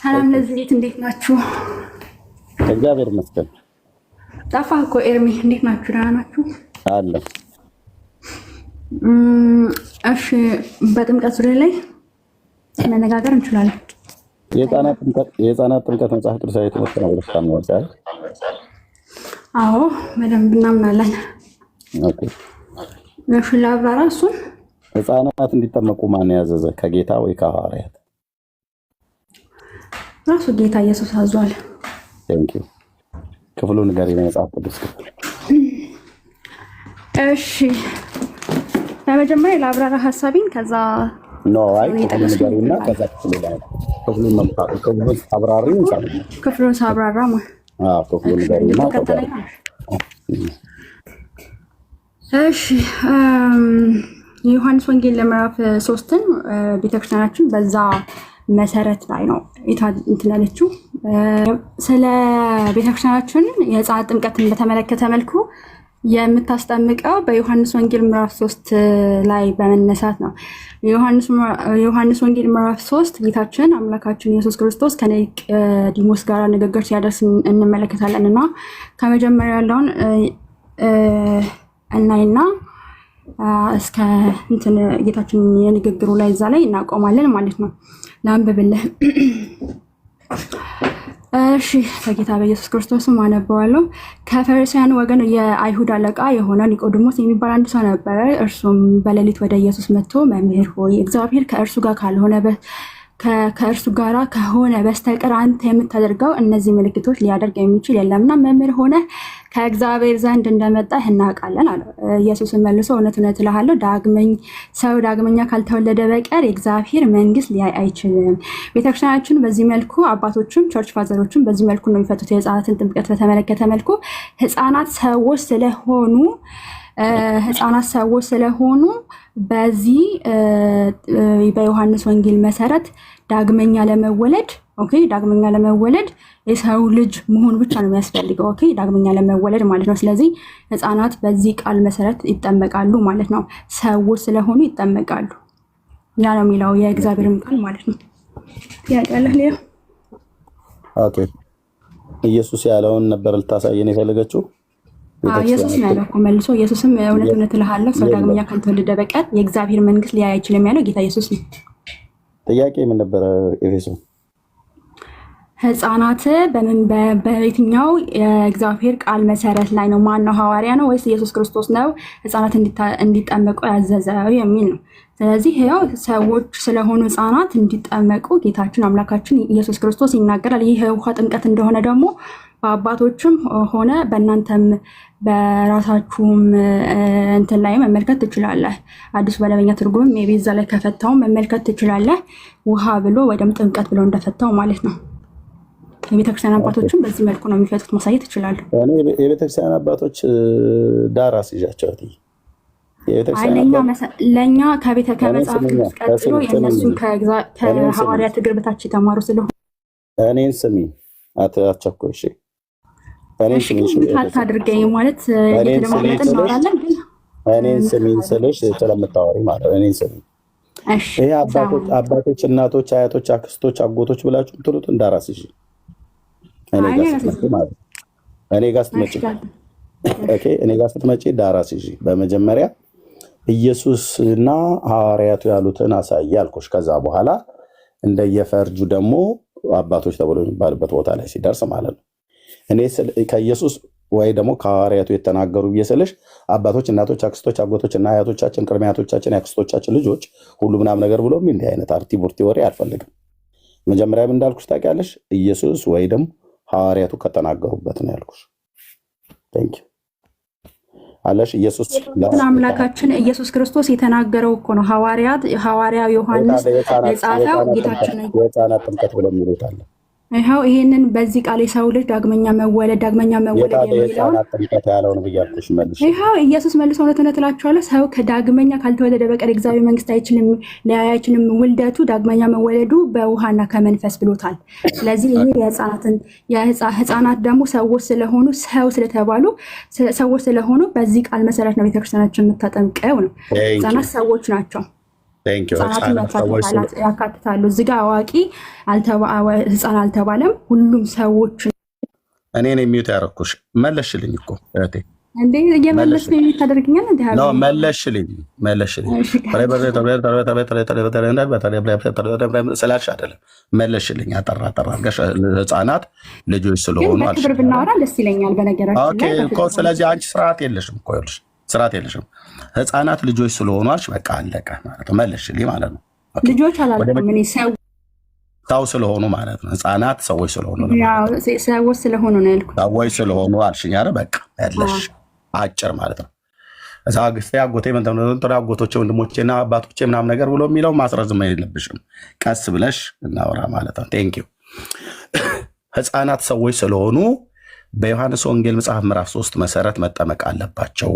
ሰላም ለዚህ እንዴት ናችሁ? እግዚአብሔር ይመስገን። ጠፋህ እኮ ኤርሚ፣ እንዴት ናችሁ? ደህና ናችሁ? አለ። እሺ፣ በጥምቀት ዙሪያ ላይ መነጋገር እንችላለን። የህፃናት ጥምቀት መጽሐፍ ቅዱሳዊ ትምህርት ነው ብለሽ ታምናለሽ? አዎ፣ በደንብ እናምናለን። ኦኬ። እሺ፣ ላብራራ እሱን። ህፃናት እንዲጠመቁ ማን ያዘዘ? ከጌታ ወይ ከሐዋርያት? ራሱ ጌታ ኢየሱስ አዟል። ቴንክ ዩ። ክፍሉ ንገሪኝ፣ መጽሐፍ ቅዱስ ክፍል። እሺ፣ በመጀመሪያ ላብራራ ሐሳቤን፣ ከዛ አይ ክፍሉ ንገሪና ከዛ ክፍሉን አብራሪ እንሳለን። ክፍሉን ሳብራራ ክፍሉ ንገሪና ከዛ እሺ። የዮሐንስ ወንጌል ምዕራፍ 3ን ቤተክርስቲያናችን በዛ መሰረት ላይ ነው እንትን ያለችው። ስለ ቤተክርስቲያናችን የህፃናት ጥምቀትን በተመለከተ መልኩ የምታስጠምቀው በዮሐንስ ወንጌል ምዕራፍ 3 ላይ በመነሳት ነው። የዮሐንስ ወንጌል ምዕራፍ 3 ጌታችን አምላካችን ኢየሱስ ክርስቶስ ከኒቆዲሞስ ጋር ንግግር ሲያደርስ እንመለከታለን እና ከመጀመሪያ ያለውን እናይና እስከ እንትን ጌታችን የንግግሩ ላይ እዛ ላይ እናቆማለን ማለት ነው። ላንብብልህ። እሺ፣ በጌታ በኢየሱስ ክርስቶስ አነበዋለሁ። ከፈሪሳውያን ወገን የአይሁድ አለቃ የሆነ ኒቆዲሞስ የሚባል አንድ ሰው ነበረ። እርሱም በሌሊት ወደ ኢየሱስ መጥቶ መምህር ሆይ፣ እግዚአብሔር ከእርሱ ጋር ከሆነ በስተቀር አንተ የምታደርገው እነዚህ ምልክቶች ሊያደርግ የሚችል የለምና መምህር ሆነ ከእግዚአብሔር ዘንድ እንደመጣህ እናውቃለን አለው። ኢየሱስን መልሶ እውነት እውነት እልሃለሁ ሰው ዳግመኛ ካልተወለደ በቀር የእግዚአብሔር መንግስት ሊያይ አይችልም። ቤተክርስቲያናችን በዚህ መልኩ አባቶችም ቸርች ፋዘሮችም በዚህ መልኩ ነው የሚፈቱት። የህፃናትን ጥምቀት በተመለከተ መልኩ ህፃናት ሰዎች ስለሆኑ በዚህ በዮሐንስ ወንጌል መሰረት ዳግመኛ ለመወለድ የሰው ልጅ መሆን ብቻ ነው የሚያስፈልገው። ዳግመኛ ለመወለድ ማለት ነው። ስለዚህ ህፃናት በዚህ ቃል መሰረት ይጠመቃሉ ማለት ነው። ሰዎች ስለሆኑ ይጠመቃሉ። ያ ነው የሚለው የእግዚአብሔርም ቃል ማለት ነው። ያቀለህ ሌላ ኦኬ። ኢየሱስ ያለውን ነበር ልታሳየን የፈለገችው። ኢየሱስ ነው ያለው እኮ መልሶ። ኢየሱስም እውነት እውነት እልሃለሁ ሰው ዳግመኛ ካልተወለደ በቀር የእግዚአብሔር መንግስት ሊያይ አይችልም ያለው ጌታ ኢየሱስ ነው። ጥያቄ ምን ነበረ? ኤፌሶን ህፃናት በየትኛው የእግዚአብሔር ቃል መሰረት ላይ ነው? ማን ነው? ሐዋርያ ነው ወይስ ኢየሱስ ክርስቶስ ነው ህፃናት እንዲጠመቁ ያዘዘው የሚል ነው። ስለዚህ ያው ሰዎች ስለሆኑ ህፃናት እንዲጠመቁ ጌታችን አምላካችን ኢየሱስ ክርስቶስ ይናገራል። ይህ ውሃ ጥምቀት እንደሆነ ደግሞ በአባቶችም ሆነ በእናንተም በራሳችሁም እንትን ላይ መመልከት ትችላለህ። አዲስ መደበኛ ትርጉም ሜይ ቢ እዛ ላይ ከፈታው መመልከት ትችላለህ። ውሃ ብሎ ወይም ጥምቀት ብሎ እንደፈታው ማለት ነው። የቤተክርስቲያን አባቶችም በዚህ መልኩ ነው የሚፈቱት። ማሳየት ይችላሉ። የቤተክርስቲያን አባቶች ዳር አስይዣቸው ለእኛ ከመጽሐፍ ቅዱስ ቀጥሎ የእነሱ ከሐዋርያት እግር በታች የተማሩ ስለሆነ እኔን ስሚ፣ አትቸኩሽ። አታድርገኝ ማለት እየተለማመጥን እናወራለን። ግን እኔን ስሚ ስልሽ ስለምታወሪ ማለት እኔን ስሚ። ይሄ አባቶች፣ እናቶች፣ አያቶች፣ አክስቶች፣ አጎቶች ብላችሁ ትሉት እንዳራስሽ እኔ ጋር ስትመጪ ዳራስሽ በመጀመሪያ ኢየሱስና ሐዋርያቱ ያሉትን አሳይ አልኩሽ። ከዛ በኋላ እንደየፈርጁ ደግሞ አባቶች ተብሎ የሚባልበት ቦታ ላይ ሲደርስ ማለት ነው። እኔ ከኢየሱስ ወይ ደግሞ ከሐዋርያቱ የተናገሩ ብዬ ስልሽ አባቶች፣ እናቶች፣ አክስቶች፣ አጎቶች እና አያቶቻችን፣ ቅድመ አያቶቻችን፣ የአክስቶቻችን ልጆች ሁሉ ምናምን ነገር ብሎ እንዲህ አይነት አርቲቡርቲ ወሬ አልፈልግም። መጀመሪያም እንዳልኩሽ ታውቂያለሽ፣ ኢየሱስ ወይ ደግሞ ሐዋርያቱ ከተናገሩበት ነው ያልኩሽ። ቴንክ ዩ አለሽ። ኢየሱስ አምላካችን ኢየሱስ ክርስቶስ የተናገረው እኮ ነው። ሐዋርያው ዮሐንስ የጻፈው ጌታችን ነው። የህፃናት ጥምቀት ብለው የሚሉት አለ። ይኸው ይሄንን በዚህ ቃል የሰው ልጅ ዳግመኛ መወለድ የሚለውን ያለውን ብያለሽ መልሽ። ይኸው ኢየሱስ መልሶ እውነት እውነት እላችኋለሁ ሰው ከዳግመኛ ካልተወለደ በቀር እግዚአብሔር መንግስት አይችልም። ውልደቱ ዳግመኛ መወለዱ በውሃና ከመንፈስ ብሎታል። ስለዚህ ይሄ ህፃናት ደግሞ ሰዎች ስለሆኑ ሰዎች ስለሆኑ በዚህ ቃል መሰረት ነው ቤተክርስቲያናችን የምታጠምቀው ነው። ህፃናት ሰዎች ናቸው። ቴንክ ዩ። ህፃናትን ህፃናት ሰዎች ያካትታሉ። እዚህ ጋር አዋቂ ህፃን አልተባለም፣ ሁሉም ሰዎች። እኔ ነኝ የሚዩት ያደረኩሽ። መለሽልኝ እኮ እህቴ እንዴ እየመለስኩ የምታደርግኛል እንዴ? ነው መለሽልኝ ስላልሽ አይደለም መለሽልኝ። አጠራ አድርገሽ ህፃናት ልጆች ስለሆኑ አልሽ። ክብር ብናወራ ደስ ይለኛል በነገራችን ላይ እኮ። ስለዚህ አንቺ ስርዓት የለሽም እኮ ይኸውልሽ፣ ስርዓት የለሽም። ህፃናት ልጆች ስለሆኑ አልሽ። በቃ አለቀ ማለት ነው። መለሽልኝ ማለት ነው። ልጆች አላልኩም እኔ ሰው ስለሆኑ ማለት ነው። ህፃናት ሰዎች ስለሆኑ ሰዎች ስለሆኑ ነው ያልኩት። ሰዎች ስለሆኑ አልሽኝ። ኧረ በቃ ያለሽ አጭር ማለት ነው። እዛ ግስቴ አጎቴ አጎቶቼ ወንድሞቼና አባቶቼ ምናምን ነገር ብሎ የሚለው ማስረዝም የለብሽም። ቀስ ብለሽ እናወራ ማለት ነው። ቴንክ ዩ። ህፃናት ሰዎች ስለሆኑ በዮሐንስ ወንጌል መጽሐፍ ምዕራፍ 3 መሰረት መጠመቅ አለባቸው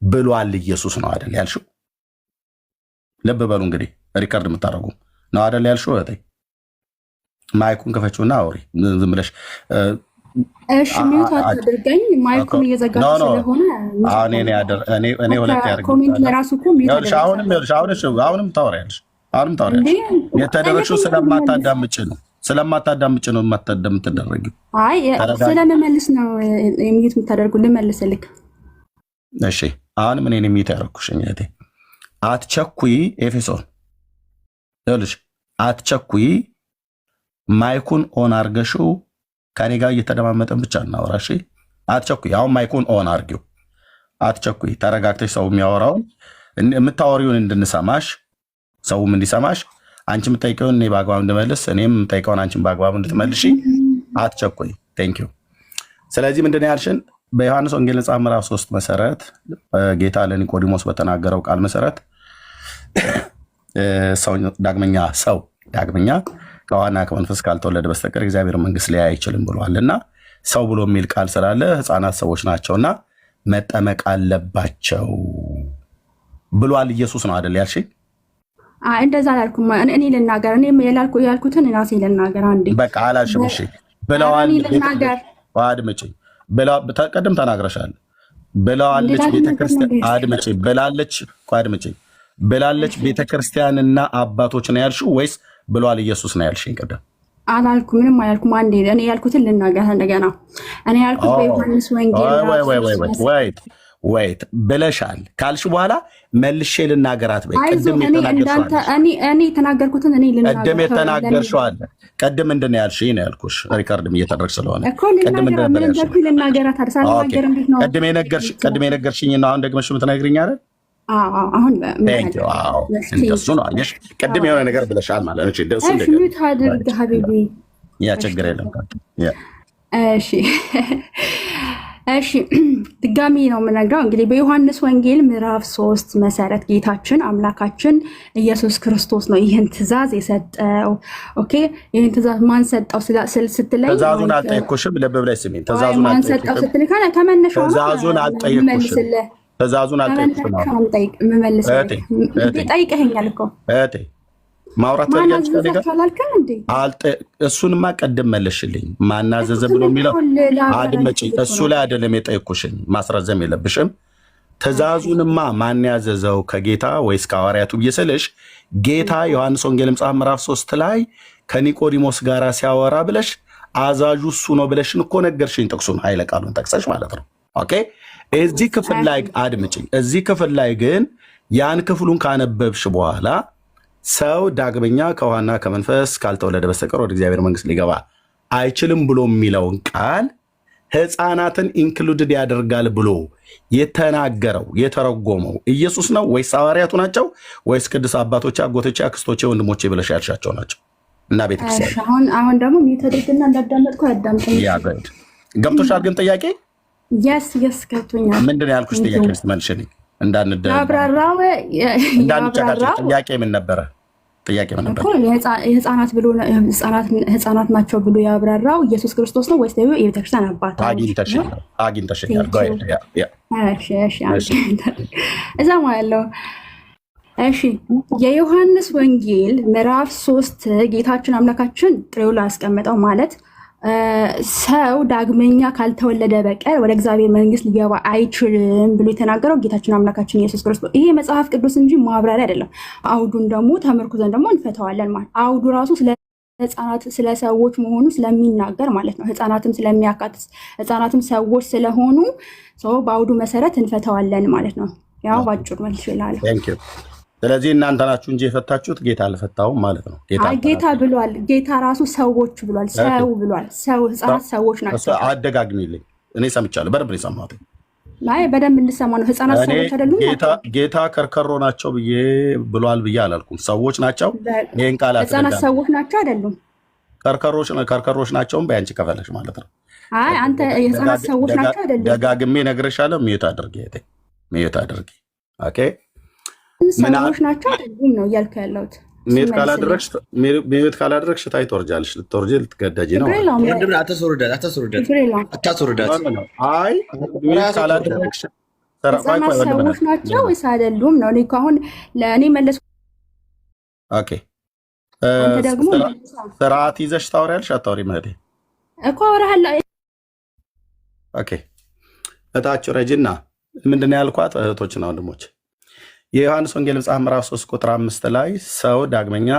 ብሏል ኢየሱስ ነው አይደል ያልሽው? ልብ በሉ እንግዲህ ሪከርድ የምታደርጉ ነው አይደል ያልሽው? እህቴ ማይኩን ከፈችውና አውሪ ዝም ብለሽ። እሺ ሚውት አድርገኝ። ማይኩን እየዘጋች ስለሆነ እኔ ሁለት ያርግ ኮሜንት ለራሱ እኮ ሚውት አድርገኝ። አሁንም ታወሪያለሽ። የተደረግሽው ስለማታዳምጭ ነው የምትደረጊው። አይ ስለመመልስ ነው ሚውት የምታደርጉ። ልመልስልክ። እሺ አሁንም እኔን ሚውት ያደረኩሽ እህቴ። አትቸኩይ። ኤፌሶን ይኸውልሽ፣ አትቸኩይ። ማይኩን ኦን አርገሽው ከኔ ጋር እየተደማመጠን ብቻ እናወራ። እሺ አትቸኩይ። አሁን ማይኩን ኦን አርጊው። አትቸኩይ። ተረጋግተሽ ሰው የሚያወራውን የምታወሪውን እንድንሰማሽ፣ ሰውም እንዲሰማሽ፣ አንቺ የምጠይቀውን እኔ በአግባቡ እንድመልስ፣ እኔም የምጠይቀውን አንቺን በአግባቡ እንድትመልሺ አትቸኩይ። ቴንክ ዩ። ስለዚህ ምንድን ያልሽን በዮሐንስ ወንጌል መጽሐፍ ምዕራፍ 3 መሰረት ጌታ ለኒቆዲሞስ በተናገረው ቃል መሰረት ሰው ዳግመኛ ከዋና ከመንፈስ ካልተወለደ በስተቀር እግዚአብሔር መንግስት ሊያይ አይችልም ብሏል። እና ሰው ብሎ የሚል ቃል ስላለ ህፃናት ሰዎች ናቸውና መጠመቅ አለባቸው ብሏል ኢየሱስ ነው አይደል ያልሽኝ? እንደዛ አላልኩም። እኔ ልናገር፣ እኔ ያልኩትን ራሴ ልናገር። አንዴ በቃ አላልሽም። እሺ ብለዋል። አድምጪኝ። ቀደም ተናግረሻል። ብለዋለች ቤተክርስቲያን። አድምጪኝ። ብላለች ቤተክርስቲያንና አባቶች ነው ያልሽው ወይስ ብሏል ኢየሱስ ነው ያልሽኝ? ቀደም አላልኩም፣ ምንም አላልኩም። አንዴ እኔ ያልኩትን ልናገር እንደገና። እኔ ያልኩት በዮሐንስ ወንጌል ወይት ብለሻል ካልሽ በኋላ መልሼ ልናገራት። እኔ የተናገርኩትን እኔ ልናገር። ቀደም የተናገርሽው አለ። ቀደም ምንድን ነው ያልሽኝ ነው ያልኩሽ። ሪከርድም እየተደረገ ስለሆነ ቀደም የነገርሽኝ ነው አሁን ደግመሽ የምትነግሪኝ አይደል? አሁን እንደሱ ነው። አየሽ ቅድም የሆነ ነገር ብለሻል ማለት ነው። እንደሱ ያ ችግር የለም። እሺ ድጋሚ ነው የምነግረው። እንግዲህ በዮሐንስ ወንጌል ምዕራፍ 3 መሰረት ጌታችን አምላካችን ኢየሱስ ክርስቶስ ነው ይህን ትእዛዝ የሰጠው። ኦኬ ይህን ትእዛዝ ማን ሰጠው ስትለኝ፣ ትእዛዙን አልጠየኩሽም። ልብ ብለሽ ስሚኝ። ትእዛዙን ማን ሰጠው ስትል ካለ ከመነሻው ትእዛዙን አልጠየኩሽም። ትእዛዙን አልጠየኩሽም። ጠይቀኸኛል እኮ እህቴ። ማውራት እሱንማ ቀድም መለሽልኝ። ማናዘዘ ብሎ የሚለው አድመጪኝ። እሱ ላይ አይደለም የጠየኩሽኝ፣ ማስረዘም የለብሽም። ትእዛዙንማ ማን ያዘዘው ከጌታ ወይስ ከሐዋርያቱ ብዬ ስልሽ ጌታ ዮሐንስ ወንጌል መጽሐፍ ምዕራፍ 3 ላይ ከኒቆዲሞስ ጋር ሲያወራ ብለሽ አዛዡ እሱ ነው ብለሽን እኮ ነገርሽኝ። ጥቅሱን ኃይለ ቃሉን ጠቅሰሽ ማለት ነው። ኦኬ እዚህ ክፍል ላይ አድምጪኝ። እዚህ ክፍል ላይ ግን ያን ክፍሉን ካነበብሽ በኋላ ሰው ዳግመኛ ከውሃና ከመንፈስ ካልተወለደ በስተቀር ወደ እግዚአብሔር መንግስት ሊገባ አይችልም ብሎ የሚለውን ቃል ህፃናትን ኢንክሉድድ ያደርጋል ብሎ የተናገረው የተረጎመው ኢየሱስ ነው ወይስ ሐዋርያቱ ናቸው ወይስ ቅዱስ አባቶቼ፣ አጎቶቼ፣ አክስቶቼ፣ ወንድሞቼ ብለሽ ያልሻቸው ናቸው? እና ቤተክርስቲያን አሁን ደግሞ የሚተደግና እንዳዳመጥኩ ያዳምጠኝ። ገብቶሻል? ግን ጥያቄ የስ ገብቶኛል። ምንድን ነው ያልኩሽ? ጥያቄ ስትመልሽልኝ እንዳንጨቃጨቅ ጥያቄ ምን ነበረ? የህፃናት ህፃናት ናቸው ብሎ ያብራራው ኢየሱስ ክርስቶስ ነው ወይስ ደግሞ የቤተክርስቲያን አባት? አግኝተሽኛል። እዛ ያለው እሺ፣ የዮሐንስ ወንጌል ምዕራፍ 3 ጌታችን አምላካችን ጥሬው ላስቀመጠው ማለት ሰው ዳግመኛ ካልተወለደ በቀር ወደ እግዚአብሔር መንግስት ሊገባ አይችልም ብሎ የተናገረው ጌታችን አምላካችን ኢየሱስ ክርስቶስ። ይሄ መጽሐፍ ቅዱስ እንጂ ማብራሪያ አይደለም። አውዱን ደግሞ ተመርኩዘን ደግሞ እንፈተዋለን ማለት አውዱ ራሱ ስለ ህፃናት ስለ ሰዎች መሆኑ ስለሚናገር ማለት ነው። ህፃናትም ስለሚያካትት ህፃናትም ሰዎች ስለሆኑ በአውዱ መሰረት እንፈተዋለን ማለት ነው። ያው ባጭሩ መልስ ይላል። ስለዚህ እናንተ ናችሁ እንጂ የፈታችሁት ጌታ አልፈታውም ማለት ነው። ጌታ ብሏል። ጌታ ራሱ ሰዎች ብሏል። ሰው ብሏል። ሰው ህፃናት ሰዎች ናቸው። አደጋግሚልኝ። እኔ ሰምቻለሁ። በደንብ የሰማሁት ላይ በደንብ እንሰማ ነው። ህፃናት ሰዎች አይደሉም። ጌታ ከርከሮ ናቸው ብሏል ብዬ አላልኩም። ሰዎች ናቸው። ይሄን ቃል ህፃናት ሰዎች ናቸው አይደሉም። ከርከሮች ናቸውም በያንቺ ከፈለሽ ማለት ነው። አይ አንተ የህፃናት ሰዎች ናቸው አይደሉም። ደጋግሜ እነግርሻለሁ። ሚዩት አድርጊ። ኦኬ ሰዎች ናቸው አይደሉም ነው እያልኩ ያለሁት። ሚዩት ካላደረግሽ ታይ ትወርጃለሽ። ልትወርጂ ልትገደጂ ነው። አታስወርዳት። አይ ሚዩት ካላደረግሽ ሰዎች ናቸው ወይስ አይደሉም ነው። እኔ አሁን ለእኔ መለስ። ኦኬ ደግሞ ስርዓት ይዘሽ ታወሪያለሽ አታወሪም? እህቴ እኮ አወራለሁ። ኦኬ እታችሁ ረጅና ምንድን ነው ያልኳት? እህቶችና ወንድሞች የዮሐንስ ወንጌል መጽሐፍ ምዕራፍ 3 ቁጥር 5 ላይ ሰው ዳግመኛ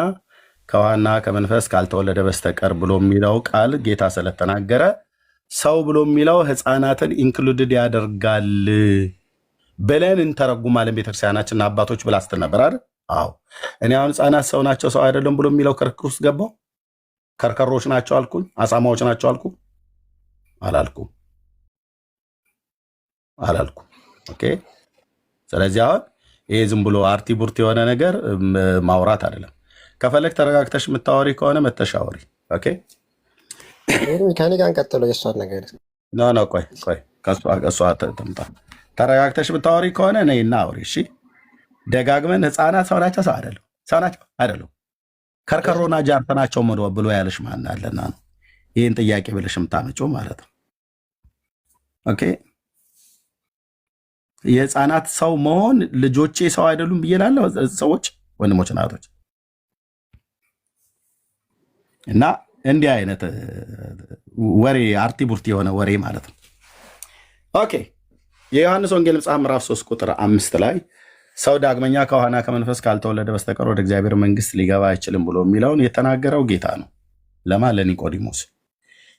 ከውሃና ከመንፈስ ካልተወለደ በስተቀር ብሎ የሚለው ቃል ጌታ ስለተናገረ ሰው ብሎ የሚለው ህፃናትን ኢንክሉድድ ያደርጋል ብለን እንተረጉማለን። ቤተክርስቲያናችንና አባቶች ብላ ስትል ነበር አይደል? አዎ። እኔ አሁን ህፃናት ሰው ናቸው ሰው አይደለም ብሎ የሚለው ክርክር ውስጥ ገባው? ከርከሮች ናቸው አልኩኝ? አሳማዎች ናቸው አልኩ? አላልኩም። ኦኬ። ስለዚህ አሁን ይሄ ዝም ብሎ አርቲ ቡርት የሆነ ነገር ማውራት አይደለም። ከፈለግ ተረጋግተሽ የምታወሪ ከሆነ መተሻወሪ። ኦኬ ከኔ ጋር እንቀጥለው። የእሷን ነገር ኖ ቆይ ከእሷ ትምጣ። ተረጋግተሽ የምታወሪ ከሆነ ነይና አውሪ። እሺ ደጋግመን ህፃናት ሰው ናቸው ሰው አይደለም ከርከሮና ጃርተ ናቸው ብሎ ያለሽ ማን አለና ነው ይህን ጥያቄ ብለሽ የምታመጪው ማለት ነው። ኦኬ የህፃናት ሰው መሆን ልጆቼ ሰው አይደሉም ብዬ እላለሁ። ሰዎች ወንድሞች ናቶች እና እንዲህ አይነት ወሬ አርቲ ቡርቲ የሆነ ወሬ ማለት ነው። ኦኬ የዮሐንስ ወንጌል መጽሐፍ ምዕራፍ 3 ቁጥር 5 ላይ ሰው ዳግመኛ ከውሃና ከመንፈስ ካልተወለደ በስተቀር ወደ እግዚአብሔር መንግስት ሊገባ አይችልም ብሎ የሚለውን የተናገረው ጌታ ነው። ለማን? ለኒቆዲሞስ።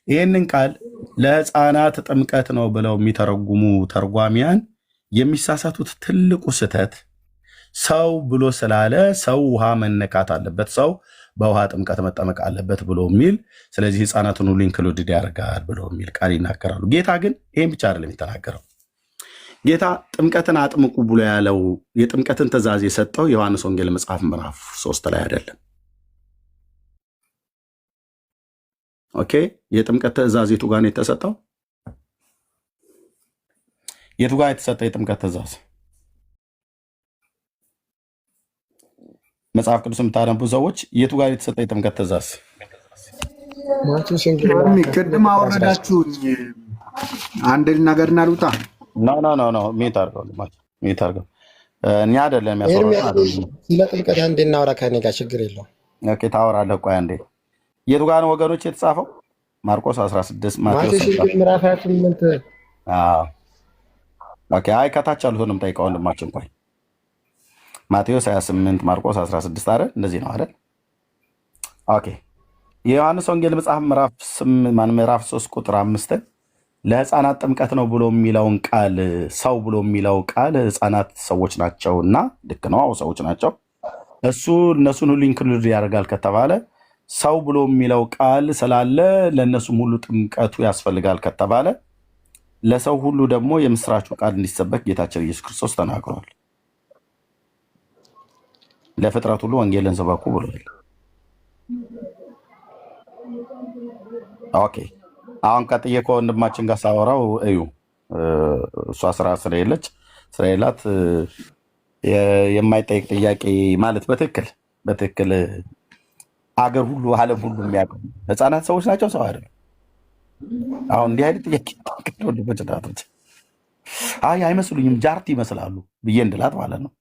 ይህንን ቃል ለህፃናት ጥምቀት ነው ብለው የሚተረጉሙ ተርጓሚያን የሚሳሳቱት ትልቁ ስህተት ሰው ብሎ ስላለ ሰው ውሃ መነካት አለበት፣ ሰው በውሃ ጥምቀት መጠመቅ አለበት ብሎ የሚል፣ ስለዚህ ህፃናትን ሁሉ ኢንክሉድድ ያደርጋል ብሎ የሚል ቃል ይናገራሉ። ጌታ ግን ይህም ብቻ አይደለም የተናገረው። ጌታ ጥምቀትን አጥምቁ ብሎ ያለው የጥምቀትን ትእዛዝ የሰጠው ዮሐንስ ወንጌል መጽሐፍ ምዕራፍ 3 ላይ አይደለም። ኦኬ የጥምቀት ትእዛዝ የቱ ጋር ነው የተሰጠው? የቱ ጋር የተሰጠ የጥምቀት ትእዛዝ? መጽሐፍ ቅዱስ የምታነቡ ሰዎች የቱ ጋር የተሰጠ የጥምቀት ትእዛዝ? ቅድም አወረዳችሁኝ። አንድ ነገር እናልውጣ። ኖ ሜት አድርገው እኛ አይደለም ያሰራው። ስለ ጥምቀት አንዴ እናውራ ከእኔ ጋር ችግር የለውም። ኦኬ ታወራለህ። ቆይ አንዴ የቱ ጋር ነው ወገኖች የተጻፈው? ማርቆስ 16 ማቴዎስ ምዕራፍ 28 ኦኬ አይ ከታች ያሉትንም ጠይቀው ወንድማችን። ቆይ ማቴዎስ 28 ማርቆስ 16 አይደል? እንደዚህ ነው አይደል? ኦኬ የዮሐንስ ወንጌል መጽሐፍ ምዕራፍ 3 ቁጥር 5 ለህፃናት ጥምቀት ነው ብሎ የሚለውን ቃል ሰው ብሎ የሚለው ቃል ህፃናት ሰዎች ናቸውና ልክ ነው፣ ሰዎች ናቸው። እሱ እነሱን ሁሉ ኢንክሉድ ያደርጋል ከተባለ ሰው ብሎ የሚለው ቃል ስላለ ለእነሱም ሁሉ ጥምቀቱ ያስፈልጋል ከተባለ ለሰው ሁሉ ደግሞ የምስራቹ ቃል እንዲሰበክ ጌታችን ኢየሱስ ክርስቶስ ተናግሯል። ለፍጥረት ሁሉ ወንጌልን ስበኩ ብሏል። ኦኬ አሁን ቀጥዬ ከወንድማችን ጋር ሳወራው እዩ እሷ ስራ ስለሌላት የማይጠይቅ ጥያቄ ማለት በትክክል አገር ሁሉ ዓለም ሁሉ የሚያውቀው ህፃናት ሰዎች ናቸው ሰው አይደለም። አሁን እንዲህ አይነት ጥያቄ ወንድሞች ናቶች አይመስሉኝም ጃርት ይመስላሉ ብዬ እንድላት ማለት ነው።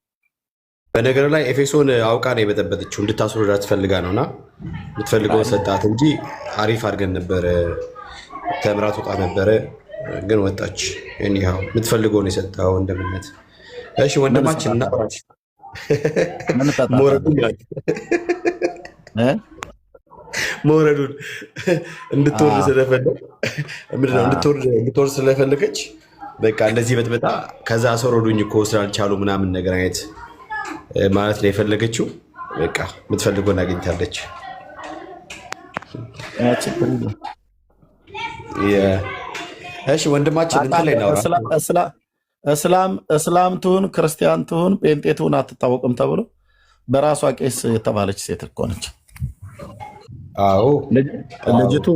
በነገር ላይ ኤፌሶን አውቃ ነው የበጠበጠችው እንድታስወርዳት ትፈልጋ ነውና የምትፈልገውን ሰጣት እንጂ አሪፍ አድርገን ነበር ተምራት ወጣ ነበረ ግን ወጣች። እኒሃው የምትፈልገውን የሰጠው እንደምነት። እሺ ወንድማችን እና መውረዱን እንድትወርድ ስለፈለግ ምንድነው እንድትወርድ ስለፈለገች በቃ እንደዚህ በጥበጣ ከዛ አስወረዱኝ እኮ ስላልቻሉ ምናምን ነገር አይነት ማለት ላይ የፈለገችው በቃ የምትፈልገውን አግኝታለች። እሺ ወንድማችን እንትን ላይ ነው እስላም ትሁን ክርስቲያን ትሁን ጴንጤ ትሁን አትታወቅም ተብሎ በራሷ ቄስ የተባለች ሴት እኮ ነች። አዎ ልጅቱ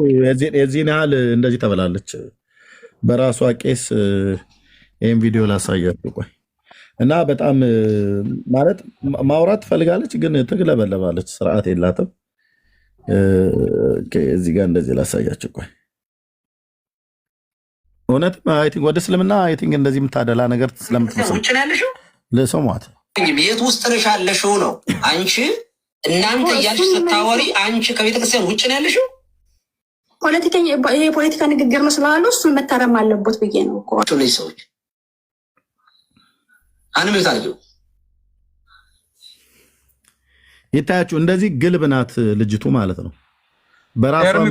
የዚህን ያህል እንደዚህ ተብላለች። በራሷ ቄስ ይህን ቪዲዮ ላሳያችሁ ቆይ። እና በጣም ማለት ማውራት ትፈልጋለች ግን ትግለበለባለች፣ ስርዓት የላትም። እዚህ ጋር እንደዚህ ላሳያችሁ ቆይ። እውነት ወደ እስልምና እንደዚህ የምታደላ ነገር ስለምትመስል ውጭ ነው ያለሽው ለሰሟት ቤት ውስጥ ነሽ ያለሽው ነው። አንቺ እናንተ እያልሽ ስታወሪ አንቺ ከቤተክርስቲያን ውጭ ነው ያለሽው። ይሄ የፖለቲካ ንግግር ነው ስላሉ እሱን መታረም አለቦት ብዬ ነው እኮ። እነዚህ ሰዎች አንም ይታዩ ይታያችሁ እንደዚህ ግልብ ናት ልጅቱ ማለት ነው። በራሷም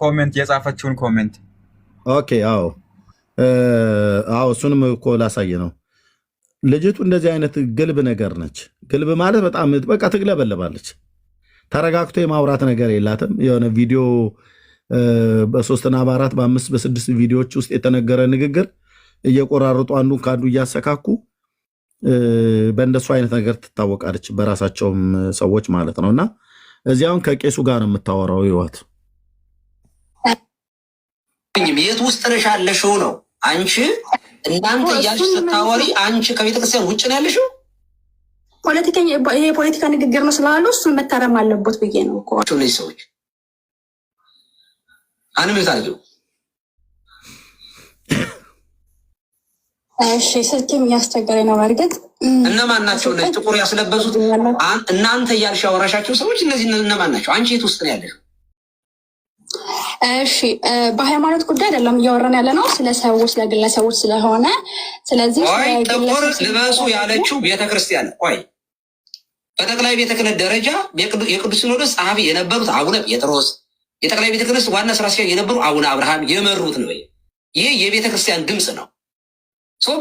ኮሜንት የጻፈችውን ኮሜንት ኦኬ አዎ እሱንም እኮ ላሳየ ነው። ልጅቱ እንደዚህ አይነት ግልብ ነገር ነች። ግልብ ማለት በጣም በቃ ትግለበለባለች። ተረጋግቶ የማውራት ነገር የላትም። የሆነ ቪዲዮ በ3 እና በ4 በ5 በ6 ቪዲዮዎች ውስጥ የተነገረ ንግግር እየቆራረጡ አንዱ ከአንዱ እያሰካኩ በእንደሱ አይነት ነገር ትታወቃለች፣ በራሳቸውም ሰዎች ማለት ነው። እና እዚያውን ከቄሱ ጋር ነው የምታወራው። ይዋት ቤት ውስጥ ነሽ ያለሽው ነው። አንቺ እናንተ እያልሽ ስታወሪ አንቺ ከቤተክርስቲያን ውጭ ነው ያለሽው። ይሄ የፖለቲካ ንግግር ነው ስላሉ እሱን መታረም አለቦት ብዬ ነው እኮ። እነዚህ ሰዎች አንም ይታዩ እሺ ስልኬም እያስቸገረኝ ነው። በእርግጥ እነማን ናቸው እነዚህ ጥቁር ያስለበሱት? እናንተ እያልሽ ያወራሻቸው ሰዎች እነዚህ እነማን ናቸው? አንቺ የት ውስጥ ነው ያለሽው? እሺ በሃይማኖት ጉዳይ አይደለም እያወራን ያለ ነው፣ ስለ ሰዎች ስለ ግለሰቦች ስለሆነ ስለዚህ ጥቁር ልበሱ ያለችው ቤተክርስቲያን ቆይ በጠቅላይ ቤተ ክህነት ደረጃ የቅዱስ ሲኖዶስ ጸሐፊ የነበሩት አቡነ ጴጥሮስ፣ የጠቅላይ ቤተ ክህነት ዋና ስራ አስኪያጅ የነበሩ አቡነ አብርሃም የመሩት ነው። ይህ የቤተክርስቲያን ድምፅ ነው።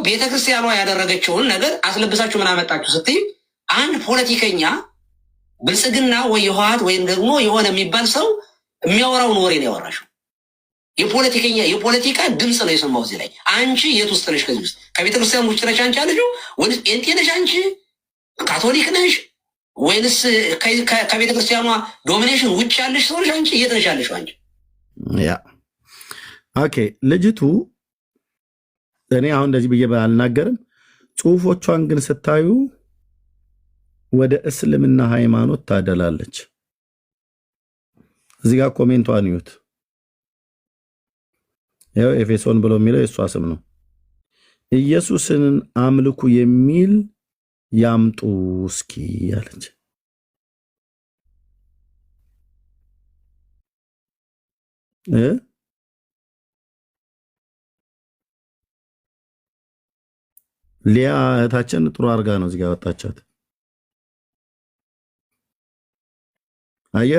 ቤተክርስቲያኗ ያደረገችውን ነገር አስለብሳችሁ ምን አመጣችሁ ስትይ አንድ ፖለቲከኛ ብልጽግና ወይ ህወሓት ወይም ደግሞ የሆነ የሚባል ሰው የሚያወራውን ወሬ ነው ያወራሽው። የፖለቲካ ድምፅ ነው የሰማው እዚህ ላይ። አንቺ የት ውስጥ ነሽ? ከዚህ ውስጥ ከቤተክርስቲያን ውጭ ነሽ አንቺ አለሽው ወይስ ጴንጤ ነሽ? አንቺ ካቶሊክ ነሽ ወይንስ ከቤተክርስቲያኗ ዶሚኔሽን ውጭ ያለሽ ሰው ነሽ? አንቺ የት ነሽ ያለሽው? አንቺ ያ ኦኬ። ልጅቱ እኔ አሁን እንደዚህ ብዬ አልናገርም። ጽሁፎቿን ግን ስታዩ ወደ እስልምና ሃይማኖት ታደላለች። እዚህ ጋር ኮሜንቷን ይዩት። ያው ኤፌሶን ብሎ የሚለው የእሷ ስም ነው። ኢየሱስን አምልኩ የሚል ያምጡ እስኪ ያለች ሊያ እህታችን ጥሩ አድርጋ ነው እዚህ ጋር ወጣቻት። አየ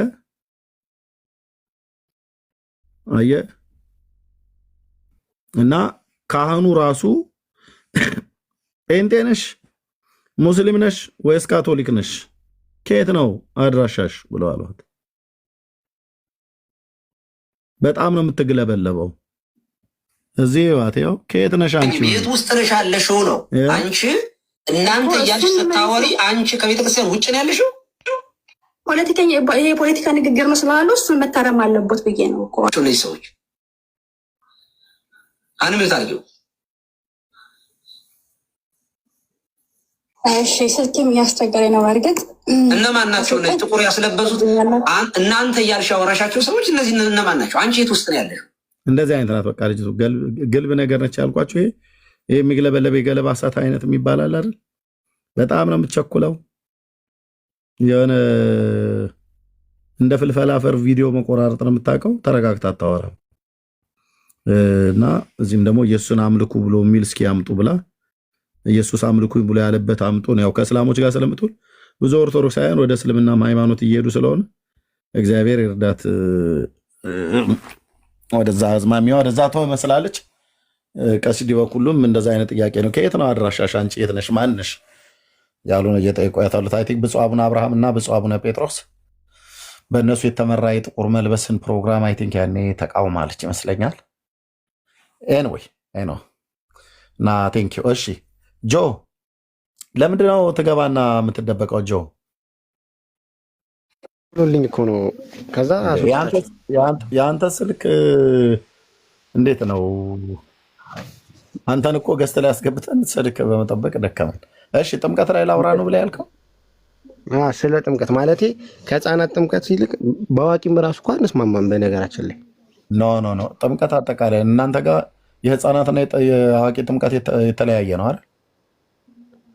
እና ካህኑ ራሱ ጴንጤ ነሽ ሙስሊም ነሽ ወይስ ካቶሊክ ነሽ ከየት ነው አድራሻሽ ብለው አሏት። በጣም ነው የምትግለበለበው። እዚህ ዋቴው ከየት ነሽ አንቺ? ቤት ውስጥ ነሽ ያለሽው ነው። አንቺ እናንተ እያልሽ ስታወሪ አንቺ ከቤተክርስቲያን ውጭ ነው ያለሽው። ይሄ የፖለቲካ ንግግር ነው ስላሉ እሱን መታረም አለቦት ብዬ ነው እኮ። እነዚህ ሰዎች አንም ይታዩ እሺ ስልኬም እያስቸገረኝ ነው። በእርግጥ እነማን ናቸው እነዚህ ጥቁር ያስለበሱት? እናንተ እያልሽ ያወራሻቸው ሰዎች እነዚህ እነማን ናቸው? አንቺ የት ውስጥ ነው ያለሽው? እንደዚህ አይነት ናት። በቃ ልጅቱ ግልብ ነገር ነች ያልኳችሁ። ይሄ የሚግለበለብ የገለባ እሳት አይነት የሚባላል አይደል? በጣም ነው የምትቸኩለው። የሆነ እንደ ፍልፈላ አፈር ቪዲዮ መቆራረጥ ነው የምታውቀው። ተረጋግታ አታወራም። እና እዚህም ደግሞ ኢየሱስን አምልኩ ብሎ የሚል እስኪ አምጡ ብላ ኢየሱስ አምልኩ ብሎ ያለበት አምጡ ነው። ያው ከእስላሞች ጋር ስለምትውል ብዙ ኦርቶዶክሳውያን ወደ እስልምና ሃይማኖት እየሄዱ ስለሆነ እግዚአብሔር ይርዳት። ወደዛ አዝማሚያ ወደዛ ተው መስላለች። ቀሲስ ዲበኩሉም እንደዛ አይነት ጥያቄ ነው። ከየት ነው አድራሻሽ? አንቺ የት ነሽ? ማን ነሽ? ያሉን እየጠየቁ ያታሉት አይ ቲንክ ብፁዕ አቡነ አብርሃም እና ብፁዕ አቡነ ጴጥሮስ በእነሱ የተመራ የጥቁር መልበስን ፕሮግራም አይ ቲንክ ያኔ ተቃውማለች ይመስለኛል። ኤንዌይ አይ ነው እና ቴንክ ዩ። እሺ ጆ ለምንድን ነው ትገባና የምትደበቀው? ጆ ልኝ እኮ ነው። ከዛ የአንተ ስልክ እንዴት ነው? አንተን እኮ ገዝተ ላይ ያስገብተን ስልክ በመጠበቅ ደከመን። እሺ ጥምቀት ላይ ላውራ ነው ብላ ያልከው? ስለ ጥምቀት ማለቴ ከህፃናት ጥምቀት ይልቅ በአዋቂም ራሱ እኮ አንስማማም። በነገራችን ላይ ኖ ጥምቀት አጠቃላይ እናንተ ጋር የህፃናትና የአዋቂ ጥምቀት የተለያየ ነው አይደል?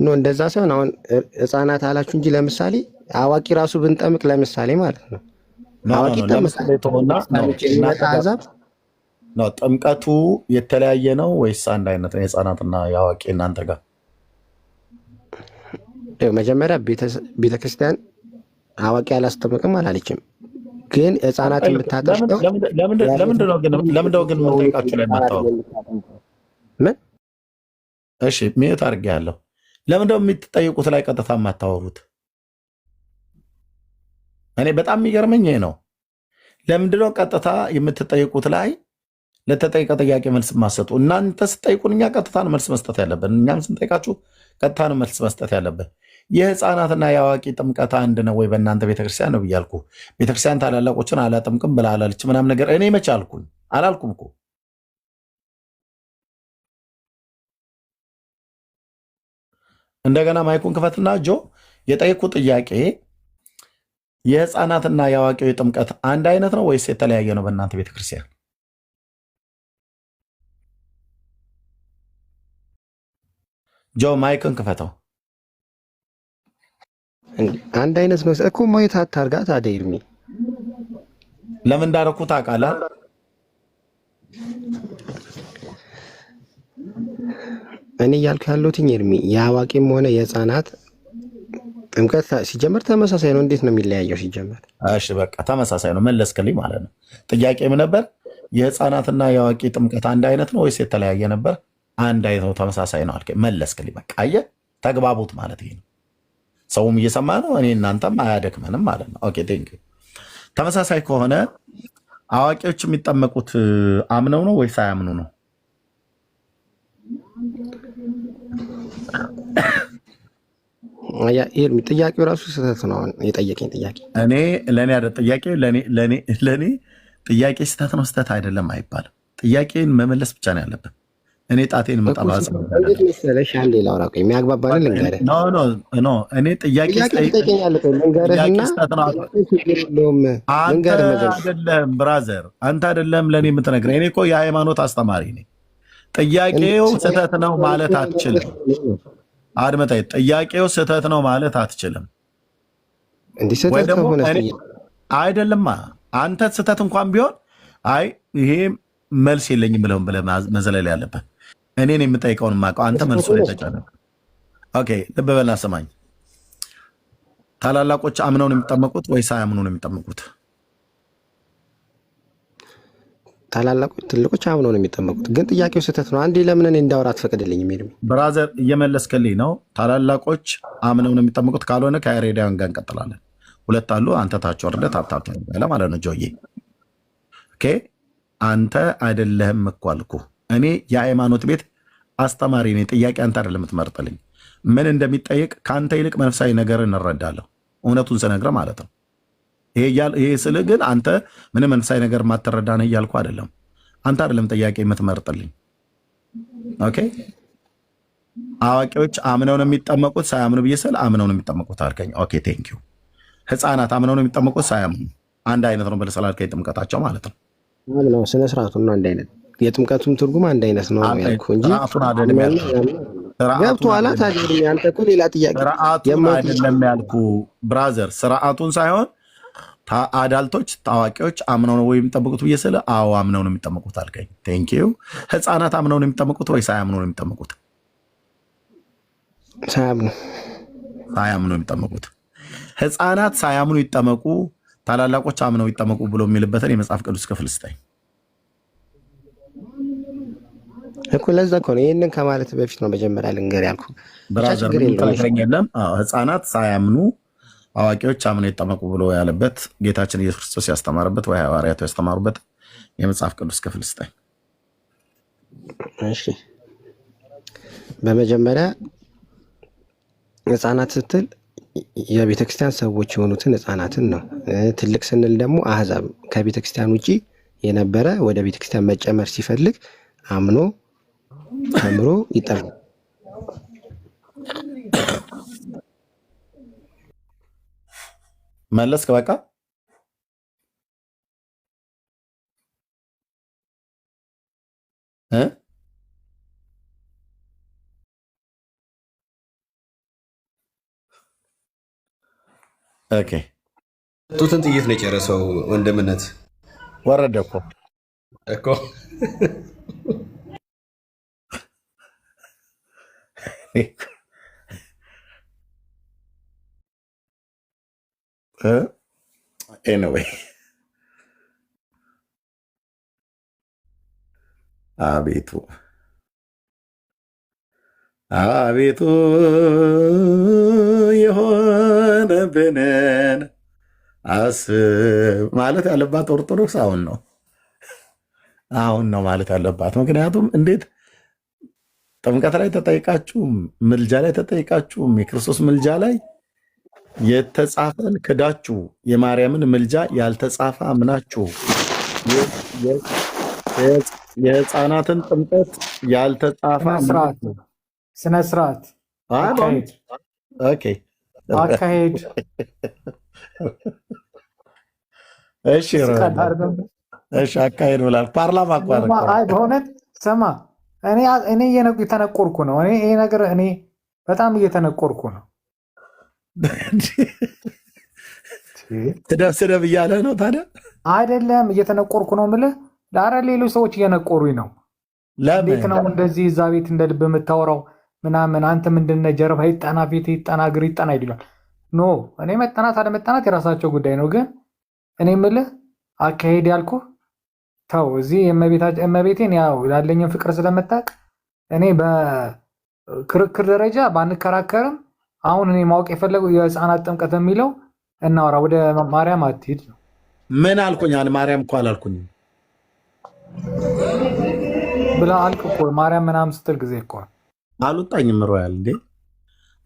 ኖ እንደዛ ሳይሆን አሁን ህፃናት አላችሁ እንጂ ለምሳሌ አዋቂ ራሱ ብንጠምቅ ለምሳሌ ማለት ነው አዋቂ ነው ጥምቀቱ የተለያየ ነው ወይስ አንድ አይነት ነው? የህፃናትና የአዋቂ እናንተ ጋር መጀመሪያ ቤተክርስቲያን አዋቂ አላስጠምቅም አላለችም። ግን ህፃናት የምታጠምቀው ለምንድነው ግን መጠየቃችሁ ላይ የማታወሩ? ምን? እሺ ሚዩት አድርጌያለሁ። ለምንድነው የምትጠይቁት ላይ ቀጥታ የማታወሩት? እኔ በጣም የሚገርመኝ ይሄ ነው። ለምንድነው ቀጥታ የምትጠይቁት ላይ ለተጠየቀ ጥያቄ መልስ ማሰጡ? እናንተ ስጠይቁን እኛ ቀጥታ ነው መልስ መስጠት ያለብን። እኛም ስንጠይቃችሁ ቀጥታ ነው መልስ መስጠት ያለብን። የህፃናትና የአዋቂ ጥምቀት አንድ ነው ወይ በእናንተ ቤተክርስቲያን ነው ብያልኩ። ቤተክርስቲያን ታላላቆችን አላጥምቅም ብላ አላለች ምናምን ነገር እኔ መች አልኩኝ? አላልኩም እኮ። እንደገና ማይኩን ክፈትና ጆ የጠየቁ ጥያቄ የህፃናትና የአዋቂው ጥምቀት አንድ አይነት ነው ወይስ የተለያየ ነው በእናንተ ቤተክርስቲያን? ጆ ማይክን ክፈተው። አንድ አይነት ነው እኮ ማየት አታርጋ። ታዲያ ይርሚ ለምን እንዳደረኩት ታውቃለህ? እኔ እያልኩ ያለሁት ይርሚ የአዋቂም ሆነ የህፃናት ጥምቀት ሲጀመር ተመሳሳይ ነው። እንዴት ነው የሚለያየው ሲጀመር? እሺ በቃ ተመሳሳይ ነው መለስክልኝ ማለት ነው። ጥያቄም ነበር የህፃናትና የአዋቂ ጥምቀት አንድ አይነት ነው ወይስ የተለያየ ነበር? አንድ አይነት ነው ተመሳሳይ ነው አልከኝ፣ መለስክልኝ። በቃ አየህ ተግባቡት ማለት ይሄ ነው። ሰውም እየሰማ ነው፣ እኔ እናንተም አያደክመንም ማለት ነው። ኦኬ ቴንክ ዩ። ተመሳሳይ ከሆነ አዋቂዎች የሚጠመቁት አምነው ነው ወይስ አያምኑ ነው? ጥያቄው ራሱ ስህተት ነው። የጠየቀኝ ጥያቄ ለእኔ ጥያቄ ስህተት ነው ስህተት አይደለም አይባልም። ጥያቄን መመለስ ብቻ ነው ያለብን። እኔ ጣቴን መጠባጽ እንዴት መሰለሽ አንዴ ላውራ ቆይ የሚያግባባን ልንገርህ። ኖ እኔ ጥያቄ አይደለም ብራዘር፣ አንተ አይደለም ለእኔ የምትነግረኝ። እኔ እኮ የሃይማኖት አስተማሪ ነኝ። ጥያቄው ስህተት ነው ማለት አትችልም። አድመጣይ ጥያቄው ስህተት ነው ማለት አትችልም። አይደለማ አንተ ስህተት እንኳን ቢሆን አይ ይሄ መልስ የለኝም ብለህ መዘለል ያለበት እኔን የምጠይቀውን የማውቀው አንተ መልሶ ላይ ተጫነ። ኦኬ ልብ በልና ስማኝ። ታላላቆች አምነው ነው የሚጠመቁት ወይስ አያምኑ ነው የሚጠመቁት? ታላላቆች ትልቆች አምነው ነው የሚጠመቁት። ግን ጥያቄው ስህተት ነው። አንዴ ለምን እኔ እንዳወራ አትፈቅድልኝም? ብራዘር እየመለስክልኝ ነው። ታላላቆች አምነው ነው የሚጠመቁት ካልሆነ ከያሬዳውያን ጋር እንቀጥላለን። ሁለት አሉ። አንተ ታች ወርደህ ታብታብ ማለት ነው ጆዬ። ኦኬ አንተ አይደለህም እኮ አልኩህ። እኔ የሃይማኖት ቤት አስተማሪ ነኝ። ጥያቄ አንተ አይደለም የምትመርጥልኝ። ምን እንደሚጠየቅ ከአንተ ይልቅ መንፈሳዊ ነገር እንረዳለሁ። እውነቱን ስነግርህ ማለት ነው። ይሄ ስልህ ግን አንተ ምንም መንፈሳዊ ነገር ማትረዳ ነህ እያልኩ አይደለም። አንተ አይደለም ጥያቄ የምትመርጥልኝ። ኦኬ አዋቂዎች አምነው ነው የሚጠመቁት ሳያምኑ ብዬ ስል አምነው ነው የሚጠመቁት አልከኝ። ኦኬ ቴንክ ዩ። ህፃናት አምነው ነው የሚጠመቁት ሳያምኑ አንድ አይነት ነው ብለህ ስላልከኝ ጥምቀታቸው ማለት ነው። ነው ስነ ስርዓቱና አንድ አይነት የጥምቀቱም ትርጉም አንድ አይነት ነው ያልኩህ እንጂ ገብቶሃል? ታዲያ አንተ እኮ ሌላ ጥያቄ ስርዓቱን አይደለም ያልኩህ ብራዘር፣ ስርዓቱን ሳይሆን አዳልቶች ታዋቂዎች አምነው ነው ወይ የሚጠመቁት ብዬ ስለ አዎ አምነው ነው የሚጠመቁት አልከኝ። ቴንኪው። ህፃናት አምነው ነው የሚጠመቁት ወይ ሳያምኑ ነው የሚጠመቁት? ሳያምኑ ሳያምኑ ነው የሚጠመቁት። ህፃናት ሳያምኑ ይጠመቁ፣ ታላላቆች አምነው ይጠመቁ ብሎ የሚልበትን የመጽሐፍ ቅዱስ ክፍል ስጠኝ እኮ። ለዛ እኮ ነው ይህንን ከማለት በፊት ነው መጀመሪያ ልንገር ያልኩ። ብራዘር የለም። ህፃናት ሳያምኑ አዋቂዎች አምነው ይጠመቁ ብሎ ያለበት ጌታችን ኢየሱስ ክርስቶስ ያስተማረበት ወይ ሐዋርያቱ ያስተማሩበት የመጽሐፍ ቅዱስ ክፍል ስጠኝ። እሺ፣ በመጀመሪያ ህፃናት ስትል የቤተክርስቲያን ሰዎች የሆኑትን ህፃናትን ነው። ትልቅ ስንል ደግሞ አህዛብ ከቤተክርስቲያን ውጭ የነበረ ወደ ቤተክርስቲያን መጨመር ሲፈልግ አምኖ ተምሮ ይጠራል። መለስክ? በቃ ኦኬ። ጡትን ጥይት ነው የጨረሰው ወንድምነት ወረደ እኮ እኮ ኤኒዌይ አቤቱ አቤቱ የሆነብንን አስብ ማለት ያለባት ኦርቶዶክስ አሁን ነው ማለት ያለባት። ምክንያቱም እንዴት ጥምቀት ላይ ተጠይቃችሁም ምልጃ ላይ ተጠይቃችሁም የክርስቶስ ምልጃ ላይ የተጻፈን ክዳችሁ የማርያምን ምልጃ ያልተጻፈ አምናችሁ የህፃናትን ጥምቀት ያልተጻፈ ስነ ስርዓት አካሄድ እሺ አካሄድ ብላል። ፓርላማ በእውነት ስማ፣ እኔ እየተነቆርኩ ነው። ይሄ ነገር እኔ በጣም እየተነቆርኩ ነው። ስደብ እያለ ነው ታዲያ? አይደለም እየተነቆርኩ ነው የምልህ። ኧረ ሌሎች ሰዎች እየነቆሩኝ ነው። እንዴት ነው እንደዚህ እዛ ቤት እንደ ልብ የምታወራው ምናምን? አንተ ምንድነው ጀርባ ይጠና ቤት ይጠና እግር ይጠና ይሉኛል። ኖ እኔ መጠናት አለመጠናት የራሳቸው ጉዳይ ነው። ግን እኔ የምልህ አካሄድ ያልኩህ ተው። እዚህ እመቤቴን ያው ያለኝን ፍቅር ስለምታውቅ እኔ በክርክር ደረጃ ባንከራከርም አሁን እኔ ማወቅ የፈለገው የህፃናት ጥምቀት የሚለው እናወራ። ወደ ማርያም አትሂድ ነው። ምን አልኩኝ? ማርያም እኮ አላልኩኝ ብላ አልክ እኮ ማርያም ምናምን ስትል ጊዜ እኮ አልወጣኝም። ሮያል እንዴ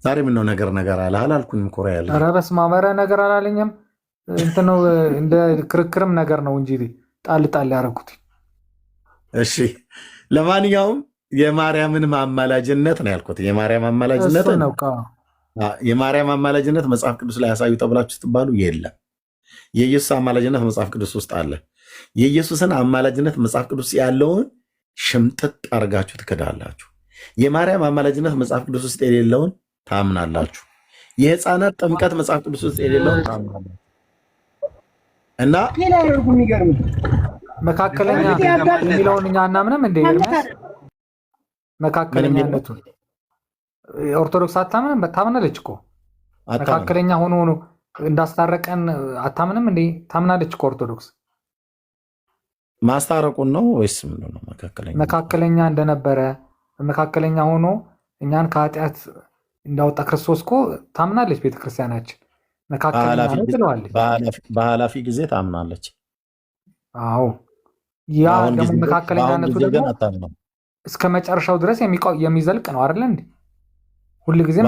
ዛሬ ምነው ነገር አለ አላልኩኝም እኮ ሮያል። ኧረ በስመ አብ ነገር አላለኝም። እንትን ነው እንደ ክርክርም ነገር ነው እንጂ ጣል ያደረኩት። እሺ ለማንኛውም የማርያምን ማማላጅነት ነው ያልኩት። የማርያም አማላጅነት ነው። የማርያም አማላጅነት መጽሐፍ ቅዱስ ላይ ያሳዩ ተብላችሁ ስትባሉ የለም። የኢየሱስ አማላጅነት መጽሐፍ ቅዱስ ውስጥ አለ። የኢየሱስን አማላጅነት መጽሐፍ ቅዱስ ያለውን ሽምጥጥ አድርጋችሁ ትክዳላችሁ። የማርያም አማላጅነት መጽሐፍ ቅዱስ ውስጥ የሌለውን ታምናላችሁ። የህፃናት ጥምቀት መጽሐፍ ቅዱስ ውስጥ የሌለውን ታምናላችሁ። እና መካከለኛ የሚለውን እኛ አናምንም እንደ መካከለኛነቱን ኦርቶዶክስ አታምንም። ታምናለች እኮ መካከለኛ ሆኖ እንዳስታረቀን አታምንም እንዴ? ታምናለች እኮ ኦርቶዶክስ። ማስታረቁን ነው ወይስ ምንድን ነው? መካከለኛ እንደነበረ መካከለኛ ሆኖ እኛን ከኃጢአት እንዳወጣ ክርስቶስ እኮ ታምናለች ቤተክርስቲያናችን። መካከለኛ ነው ትለዋለች። በኃላፊ ጊዜ ታምናለች። አዎ ያ ደግሞ መካከለኛነቱ ደግሞ እስከ መጨረሻው ድረስ የሚዘልቅ ነው አይደለ እንዴ? ሁልጊዜ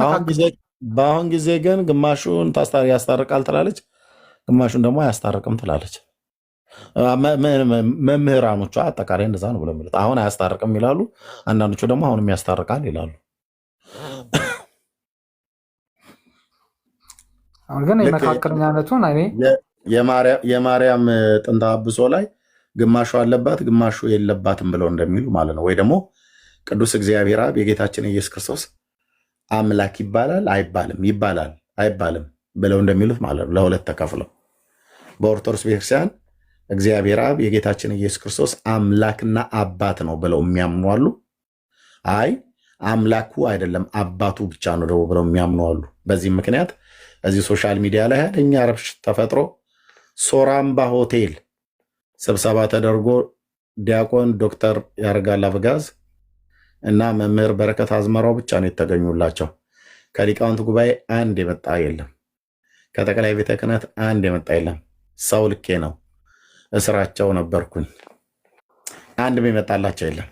በአሁን ጊዜ ግን ግማሹን ያስታርቃል ትላለች፣ ግማሹን ደግሞ አያስታርቅም ትላለች። መምህራኖቿ አጠቃላይ እንደዛ ነው ብለው የሚሉት አሁን አያስታርቅም ይላሉ። አንዳንዶቹ ደግሞ አሁንም ያስታርቃል ይላሉ። ግን የመካከለኛነቱን የማርያም ጥንተ አብሶ ላይ ግማሹ አለባት ግማሹ የለባትም ብለው እንደሚሉ ማለት ነው። ወይ ደግሞ ቅዱስ እግዚአብሔር አብ የጌታችን ኢየሱስ ክርስቶስ አምላክ ይባላል አይባልም፣ ይባላል አይባልም ብለው እንደሚሉት ማለት ነው። ለሁለት ተከፍለው በኦርቶዶክስ ቤተክርስቲያን እግዚአብሔር አብ የጌታችን ኢየሱስ ክርስቶስ አምላክና አባት ነው ብለው የሚያምኑ አሉ። አይ አምላኩ አይደለም አባቱ ብቻ ነው ደግሞ ብለው የሚያምኑ አሉ። በዚህም ምክንያት እዚህ ሶሻል ሚዲያ ላይ ኃይለኛ ረብሽ ተፈጥሮ ሶራምባ ሆቴል ስብሰባ ተደርጎ ዲያቆን ዶክተር ያረጋል አበጋዝ እና መምህር በረከት አዝመራው ብቻ ነው የተገኙላቸው። ከሊቃውንት ጉባኤ አንድ የመጣ የለም። ከጠቅላይ ቤተ ክህነት አንድ የመጣ የለም። ሰው ልኬ ነው እስራቸው ነበርኩኝ። አንድም የመጣላቸው የለም።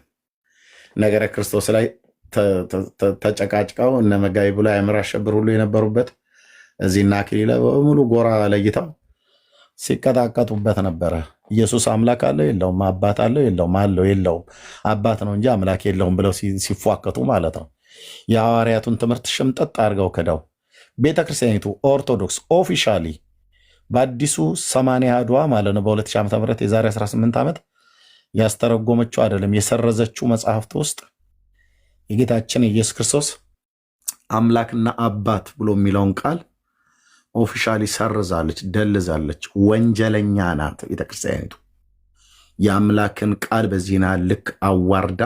ነገረ ክርስቶስ ላይ ተጨቃጭቀው እነ መጋቢ ብሎ አእምር አሸብር ሁሉ የነበሩበት እዚህና አክሊለ በሙሉ ጎራ ለይተው ሲቀጣቀጡበት ነበረ። ኢየሱስ አምላክ አለው የለውም፣ አባት አለው የለውም፣ አለው የለውም፣ አባት ነው እንጂ አምላክ የለውም ብለው ሲፏከቱ ማለት ነው። የሐዋርያቱን ትምህርት ሽምጠጥ አድርገው ክደው ቤተክርስቲያኒቱ ኦርቶዶክስ ኦፊሻሊ በአዲሱ 80 አድዋ ማለት ነው በ2000 ዓ.ም የዛሬ 18 ዓመት ያስተረጎመችው አይደለም የሰረዘችው መጽሐፍት ውስጥ የጌታችን ኢየሱስ ክርስቶስ አምላክና አባት ብሎ የሚለውን ቃል ኦፊሻሊ ሰርዛለች፣ ደልዛለች። ወንጀለኛ ናት ቤተክርስቲያኒቱ። የአምላክን ቃል በዚህና ልክ አዋርዳ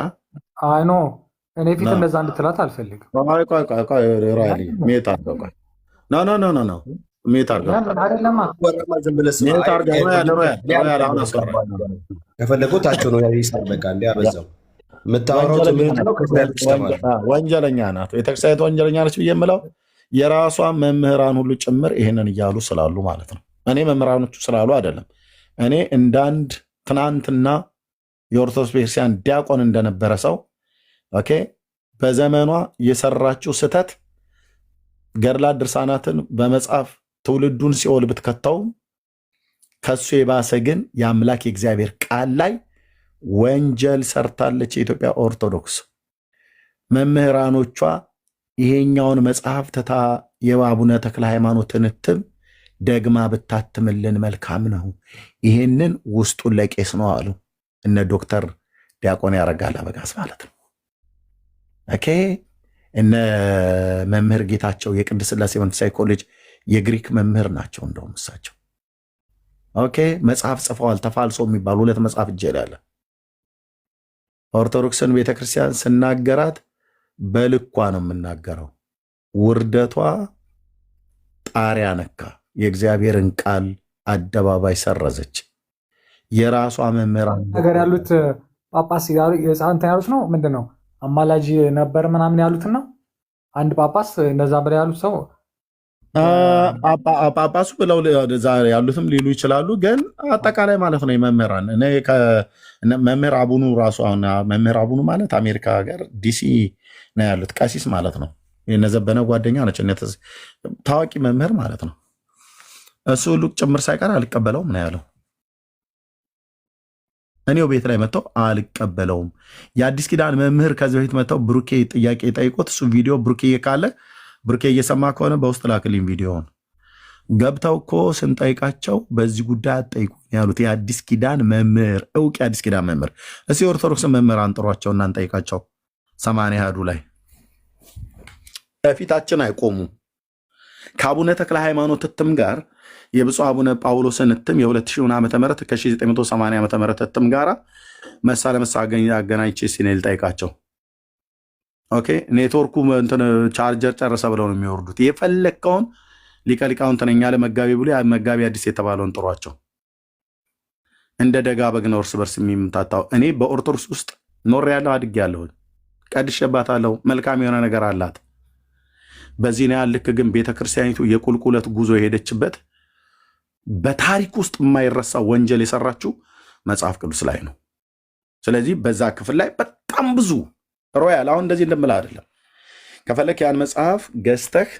አይኖ እኔ ፊት እንደዛ እንድትላት አልፈልግም። ከፈለጎታቸው ነው በቃ እንዲያበዛው ወንጀለኛ ናት ቤተክርስቲያኒቱ። ወንጀለኛ ነች ብዬ የምለው የራሷ መምህራን ሁሉ ጭምር ይህንን እያሉ ስላሉ ማለት ነው። እኔ መምህራኖቹ ስላሉ አይደለም። እኔ እንዳንድ ትናንትና የኦርቶዶክስ ቤተክርስቲያን ዲያቆን እንደነበረ ሰው ኦኬ፣ በዘመኗ የሰራችው ስተት ገድላት ድርሳናትን በመጽሐፍ ትውልዱን ሲኦል ብትከተው ከሱ የባሰ ግን የአምላክ የእግዚአብሔር ቃል ላይ ወንጀል ሰርታለች። የኢትዮጵያ ኦርቶዶክስ መምህራኖቿ ይሄኛውን መጽሐፍ ትታ የአቡነ ተክለ ሃይማኖትን እትም ደግማ ብታትምልን መልካም ነው፣ ይሄንን ውስጡን ለቄስ ነው አሉ እነ ዶክተር ዲያቆን ያረጋል አበጋዝ ማለት ነው። ኦኬ እነ መምህር ጌታቸው የቅድስት ሥላሴ መንፈሳዊ ኮሌጅ የግሪክ መምህር ናቸው። እንደውም እሳቸው ኦኬ መጽሐፍ ጽፈዋል። ተፋልሶ የሚባል 2 መጽሐፍ እጄ ላይ አለ። ኦርቶዶክስን ቤተክርስቲያን ስናገራት በልኳ ነው የምናገረው። ውርደቷ ጣሪያ ነካ። የእግዚአብሔርን ቃል አደባባይ ሰረዘች። የራሷ መምህራን ነገር ያሉት ጳጳስ እንትን ያሉት ነው ምንድን ነው አማላጅ ነበር ምናምን ያሉትና አንድ ጳጳስ እንደዛ ብለው ያሉት ሰው ጳጳሱ ብለው ያሉትም ሊሉ ይችላሉ። ግን አጠቃላይ ማለት ነው የመምህራን መምህር አቡኑ ራሱ መምህር አቡኑ ማለት አሜሪካ ሀገር ዲሲ ነው ያሉት ቀሲስ ማለት ነው። የነዘበነ ጓደኛ ነች። ታዋቂ መምህር ማለት ነው። እሱ ሁሉ ጭምር ሳይቀር አልቀበለውም ነው ያለው። እኔው ቤት ላይ መጥተው አልቀበለውም። የአዲስ ኪዳን መምህር ከዚህ በፊት መጥተው ብሩኬ ጥያቄ ጠይቆት እሱ ቪዲዮ ብሩኬ ካለ ብሩኬ እየሰማ ከሆነ በውስጥ ላክልኝ ቪዲዮውን። ገብተው እኮ ስንጠይቃቸው በዚህ ጉዳይ አትጠይቁኝ ያሉት የአዲስ ኪዳን መምህር እውቅ የአዲስ ኪዳን መምህር። እስኪ ኦርቶዶክስ መምህር አንጥሯቸው እና እንጠይቃቸው። 80 አሐዱ ላይ በፊታችን አይቆሙ። ከአቡነ ተክለ ሃይማኖት እትም ጋር የብፁዕ አቡነ ጳውሎስን እትም የ2000 ዓመተ ምህረት ከ1980 ዓመተ ምህረት እትም ጋር መሳ ለመሳ አገናኝቼ ሲኔል ጠይቃቸው። ኦኬ ኔትወርኩ እንትን ቻርጀር ጨረሰ ብለው ነው የሚወርዱት። የፈለከውን ሊቀ ሊቃውንት ነኝ ያለ መጋቢ ብሎ መጋቢ አዲስ የተባለውን ጥሯቸው። እንደ ደጋ በግ ነው እርስ በርስ የሚምታታው። እኔ በኦርቶዶክስ ውስጥ ኖር ያለው አድግ ያለሁኝ ቀድሼባታለሁ። መልካም የሆነ ነገር አላት። በዚህ ነው ያልክ። ግን ቤተክርስቲያኒቱ የቁልቁለት ጉዞ የሄደችበት በታሪክ ውስጥ የማይረሳ ወንጀል የሰራችው መጽሐፍ ቅዱስ ላይ ነው። ስለዚህ በዛ ክፍል ላይ በጣም ብዙ ሮያል አሁን እንደዚህ እንደምላ አይደለም። ከፈለክ ያን መጽሐፍ ገዝተህ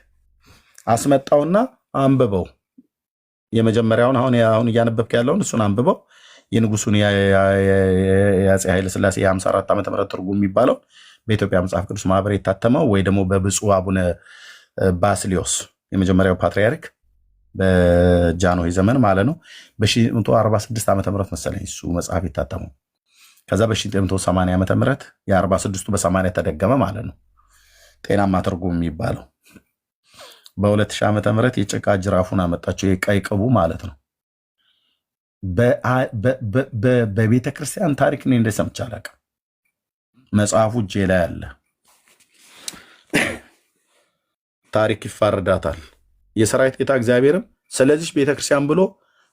አስመጣውና አንብበው። የመጀመሪያውን አሁን እያነበብክ ያለውን እሱን አንብበው። የንጉሱን የአፄ ኃይለ ሥላሴ የ54 ዓመተ ምህረት ትርጉም የሚባለው በኢትዮጵያ መጽሐፍ ቅዱስ ማህበር የታተመው ወይ ደግሞ በብፁዕ አቡነ ባስሊዮስ የመጀመሪያው ፓትርያርክ በጃንሆይ ዘመን ማለት ነው በ1946 ዓመተ ምህረት መሰለኝ እሱ መጽሐፍ የታተመው። ከዛ በ1980 ዓመተ ምህረት የ46ቱ በ80 ተደገመ ማለት ነው ጤናማ ትርጉም የሚባለው። በ2000 ዓመተ ምህረት የጭቃ ጅራፉን አመጣቸው የቀይ ቅቡ ማለት ነው። በቤተ ክርስቲያን ታሪክ እኔ እንደሰምቼ አላውቅም። መጽሐፉ እጄ ላይ አለ። ታሪክ ይፋረዳታል የሰራዊት ጌታ እግዚአብሔርም ስለዚህ ቤተክርስቲያን ብሎ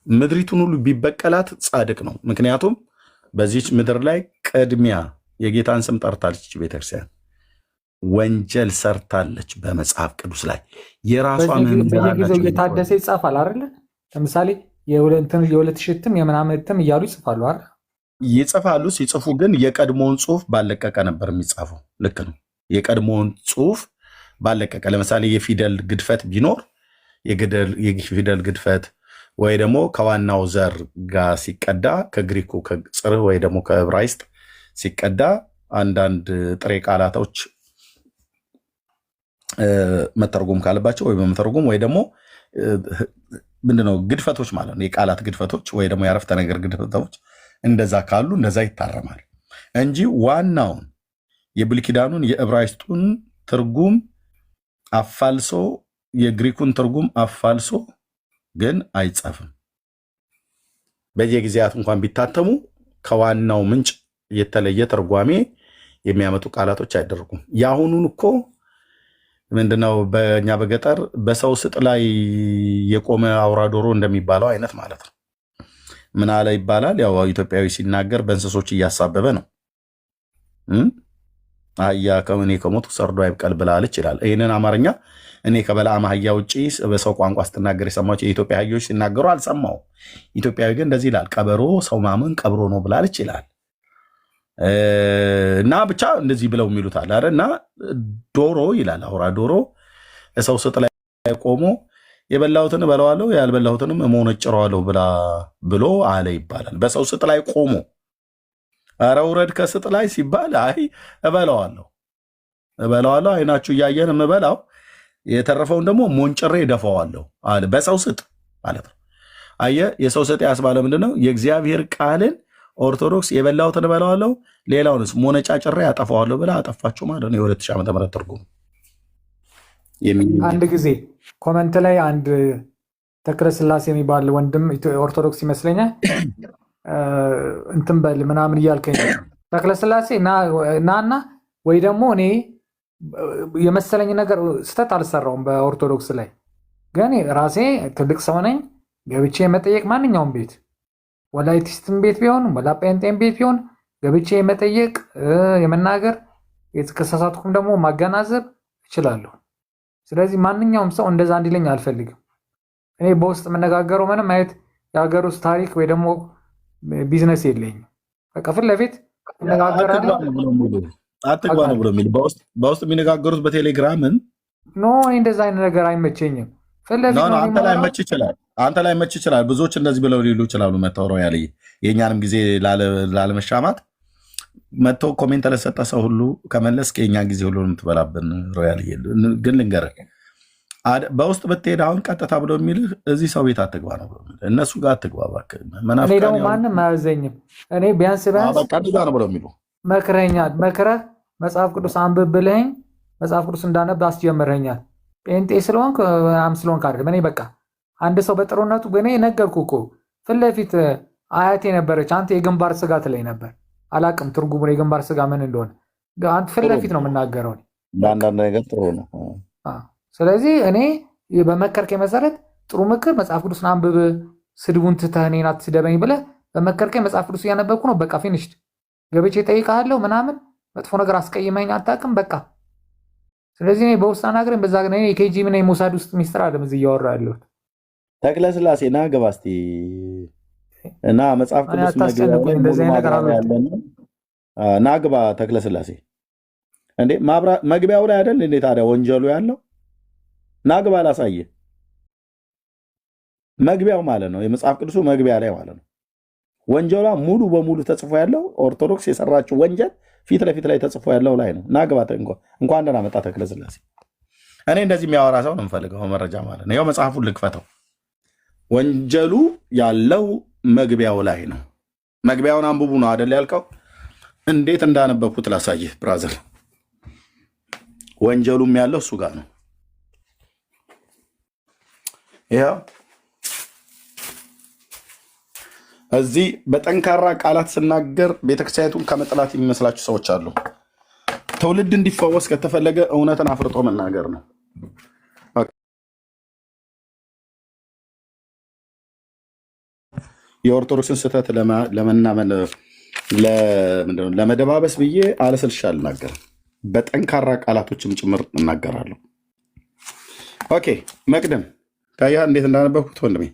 ምድሪቱን ሁሉ ቢበቀላት ጻድቅ ነው። ምክንያቱም በዚች ምድር ላይ ቅድሚያ የጌታን ስም ጠርታለች። ቤተክርስቲያን ወንጀል ሰርታለች። በመጽሐፍ ቅዱስ ላይ የራሷ በየጊዜው እየታደሰ ይጻፋል አይደል? ለምሳሌ የ2000 እትም የምናምን እትም እያሉ ይጽፋሉ አይደል? ይጽፋሉ። ሲጽፉ ግን የቀድሞውን ጽሁፍ ባለቀቀ ነበር የሚጻፈው። ልክ ነው። የቀድሞውን ጽሁፍ ባለቀቀ። ለምሳሌ የፊደል ግድፈት ቢኖር የፊደል ግድፈት ወይ ደግሞ ከዋናው ዘር ጋር ሲቀዳ ከግሪኩ ከጽር ወይ ደግሞ ከዕብራይስጥ ሲቀዳ አንዳንድ ጥሬ ቃላቶች መተርጎም ካለባቸው ወይ በመተርጎም ወይ ደግሞ ምንድነው ግድፈቶች ማለት ነው። የቃላት ግድፈቶች ወይ ደግሞ የአረፍተ ነገር ግድፈቶች እንደዛ ካሉ እንደዛ ይታረማል እንጂ ዋናውን የብሉይ ኪዳኑን የዕብራይስጡን ትርጉም አፋልሶ የግሪኩን ትርጉም አፋልሶ ግን አይጻፍም። በየጊዜያት እንኳን ቢታተሙ ከዋናው ምንጭ የተለየ ትርጓሜ የሚያመጡ ቃላቶች አይደረጉም። የአሁኑን እኮ ምንድነው በእኛ በገጠር በሰው ስጥ ላይ የቆመ አውራ ዶሮ እንደሚባለው አይነት ማለት ነው። ምን አለ ይባላል። ያው ኢትዮጵያዊ ሲናገር በእንስሶች እያሳበበ ነው። አህያ ከእኔ ከሞቱ ሰርዶ አይብቀል ብላለች ይላል። ይህንን አማርኛ እኔ ከበለዓም አህያ ውጭ በሰው ቋንቋ ስትናገር የሰማቸው የኢትዮጵያ አህዮች ሲናገሩ አልሰማው። ኢትዮጵያዊ ግን እንደዚህ ይላል፣ ቀበሮ ሰው ማመን ቀብሮ ነው ብላለች ይላል። እና ብቻ እንደዚህ ብለው የሚሉት አለ እና ዶሮ ይላል አውራ ዶሮ ሰው ስጥ ላይ ቆሞ የበላሁትን እበላዋለሁ ያልበላሁትንም እሞነጭረዋለሁ ብሎ አለ ይባላል። በሰው ስጥ ላይ ቆሞ ኧረ ውረድ ከስጥ ላይ ሲባል አይ እበላዋለሁ አይናችሁ እያየን የምበላው የተረፈውን ደግሞ ሞንጭሬ እደፋዋለሁ አለ። በሰው ስጥ ማለት ነው። አየህ የሰው ስጥ ያስባለ ምንድነው? የእግዚአብሔር ቃልን ኦርቶዶክስ የበላሁትን እበላዋለሁ ሌላውንስ ሞነጫጭሬ ያጠፋዋለሁ ብላ አጠፋችሁ ማለት ነው። የ2000 ዓመተ ምህረት ትርጉም አንድ ጊዜ ኮመንት ላይ አንድ ተክለ ስላሴ የሚባል ወንድም ኦርቶዶክስ ይመስለኛል እንትን በል ምናምን እያልከኝ ተክለ ስላሴ ናና ወይ ደግሞ እኔ የመሰለኝ ነገር ስተት አልሰራውም በኦርቶዶክስ ላይ ግን ራሴ ትልቅ ሰው ነኝ። ገብቼ መጠየቅ ማንኛውም ቤት ወላይቲስትም ቤት ቢሆን ወላ ጴንጤም ቤት ቢሆን ገብቼ መጠየቅ የመናገር የተከሰሳትኩም ደግሞ ማገናዘብ እችላለሁ። ስለዚህ ማንኛውም ሰው እንደዛ እንዲለኝ አልፈልግም። እኔ በውስጥ የምነጋገረው ምንም አይነት የሀገር ውስጥ ታሪክ ወይ ደግሞ ቢዝነስ የለኝም። በቃ ፊት ለፊት እነጋገራለሁ። አትግባ ነው ብሎ የሚል በውስጥ የሚነጋገሩት በቴሌግራምን ኖ እንደዛ አይነት ነገር አይመቸኝም። ፊት ለፊት አንተ ላይ መች ይችላል። ብዙዎች እንደዚህ ብለው ሊሉ ይችላሉ። መተውረው ያለ የእኛንም ጊዜ ላለመሻማት መጥቶ ኮሜንት ለሰጠ ሰው ሁሉ ከመለስክ የእኛን ጊዜ ሁሉ የምትበላብን ሮያል ግን ልንገርህ፣ በውስጥ ብትሄድ አሁን ቀጥታ ብሎ የሚልህ እዚህ ሰው ቤት አትግባ ነው ብሎ የሚልህ። እነሱ ጋር አትግባ እባክህ። እኔ ደግሞ ማንም አያዘኝም። እኔ ቢያንስ ቀጥታ ነው ብሎ የሚሉ መክረኛል። መክረህ መጽሐፍ ቅዱስ አንብብ ብለኸኝ መጽሐፍ ቅዱስ እንዳነብ አስጀምረኛል። ጴንጤ ስለሆንክ ምናምን ስለሆንክ አይደለም። እኔ በቃ አንድ ሰው በጥሩነቱ እኔ ነገርኩህ እኮ ፊት ለፊት አያቴ ነበረች። አንተ የግንባር ስጋ ትለኝ ነበር። አላቅም ትርጉሙ የግንባር ስጋ ምን እንደሆነ። አንተ ፊት ለፊት ነው የምናገረው። በአንዳንድ ነገር ጥሩ ነው። ስለዚህ እኔ በመከርከኝ መሰረት ጥሩ ምክር መጽሐፍ ቅዱስን አንብብ፣ ስድቡን ትተህ እኔን አትስደበኝ ብለህ በመከርከኝ መጽሐፍ ቅዱስ እያነበብኩ ነው። በቃ ፊኒሽድ። ገብቼ እጠይቅሃለሁ ምናምን መጥፎ ነገር አስቀይመኝ አታውቅም። በቃ ስለዚህ እኔ በውስጥ አናግረኝ። በዛ ግን እኔ ኬጂ ምን የሞሳድ ውስጥ ሚስጥር አለም እዚህ እያወራ ያለሁት። ተክለ ስላሴ ና ግባ እስኪ እና መጽሐፍ ቅዱስ ና ግባ። ተክለ ስላሴ እንዴ መግቢያው ላይ አይደል እንዴ ታዲያ ወንጀሉ ያለው? ና ግባ ላሳየህ። መግቢያው ማለት ነው የመጽሐፍ ቅዱሱ መግቢያ ላይ ማለት ነው። ወንጀሏ ሙሉ በሙሉ ተጽፎ ያለው ኦርቶዶክስ የሰራችው ወንጀል ፊት ለፊት ላይ ተጽፎ ያለው ላይ ነው። ና ግባ። እንኳን ደህና መጣ ተክለ ስላሴ። እኔ እንደዚህ የሚያወራ ሰው ነው የምፈልገው መረጃ ማለት ነው። ያው መጽሐፉን ልክፈተው። ወንጀሉ ያለው መግቢያው ላይ ነው። መግቢያውን አንብቡ ነው አይደል ያልከው? እንዴት እንዳነበብኩት ላሳየህ ብራዘር። ወንጀሉም ያለው እሱ ጋር ነው። ይኸው እዚህ በጠንካራ ቃላት ስናገር ቤተክርስቲያኒቱን ከመጥላት የሚመስላችሁ ሰዎች አሉ። ትውልድ እንዲፈወስ ከተፈለገ እውነትን አፍርጦ መናገር ነው። የኦርቶዶክስን ስህተት ለመደባበስ ብዬ አለስልሻ አልናገርም። በጠንካራ ቃላቶችም ጭምር እናገራለሁ። ኦኬ መቅደም ታያ እንዴት እንዳነበብኩት ወንድሜ።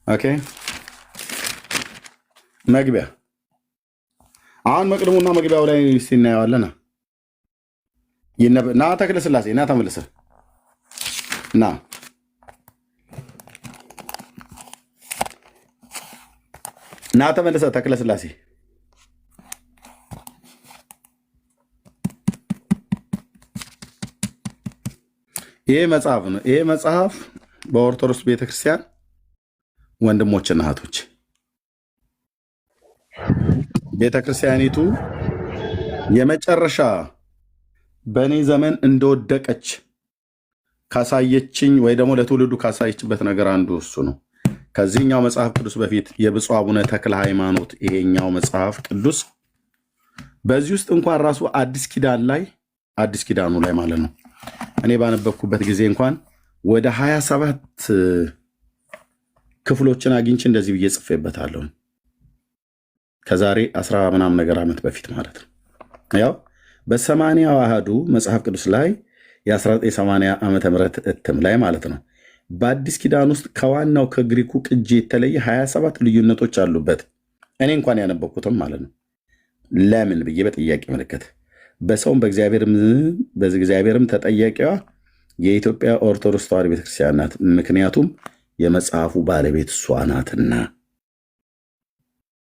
ኦኬ መግቢያ አሁን መቅደሙና መግቢያው ላይ ሲናየዋለና ና ተክለ ስላሴ ና ተመልሰ ና ተመልሰ ተክለ ስላሴ ይሄ መጽሐፍ ነው። ይሄ መጽሐፍ በኦርቶዶክስ ቤተክርስቲያን ወንድሞችና እህቶች ቤተክርስቲያኒቱ የመጨረሻ በእኔ ዘመን እንደወደቀች ካሳየችኝ ወይ ደግሞ ለትውልዱ ካሳየችበት ነገር አንዱ እሱ ነው። ከዚህኛው መጽሐፍ ቅዱስ በፊት የብፁዕ አቡነ ተክለ ሃይማኖት ይሄኛው መጽሐፍ ቅዱስ በዚህ ውስጥ እንኳን ራሱ አዲስ ኪዳኑ ላይ ማለት ነው እኔ ባነበብኩበት ጊዜ እንኳን ወደ 27 ክፍሎችን አግኝቼ እንደዚህ ብዬ ጽፌበታለሁ። ከዛሬ 10 ምናምን ነገር ዓመት በፊት ማለት ነው። ያው በ80 አሃዱ መጽሐፍ ቅዱስ ላይ የ1980 ዓመተ ምህረት እትም ላይ ማለት ነው በአዲስ ኪዳን ውስጥ ከዋናው ከግሪኩ ቅጂ የተለየ 27 ልዩነቶች አሉበት። እኔ እንኳን ያነበብኩትም ማለት ነው። ለምን ብዬ በጥያቄ ምልክት በሰውም በእግዚአብሔርም ተጠያቂዋ የኢትዮጵያ ኦርቶዶክስ ተዋሕዶ ቤተክርስቲያን ናት። ምክንያቱም የመጽሐፉ ባለቤት እሷ ናትና።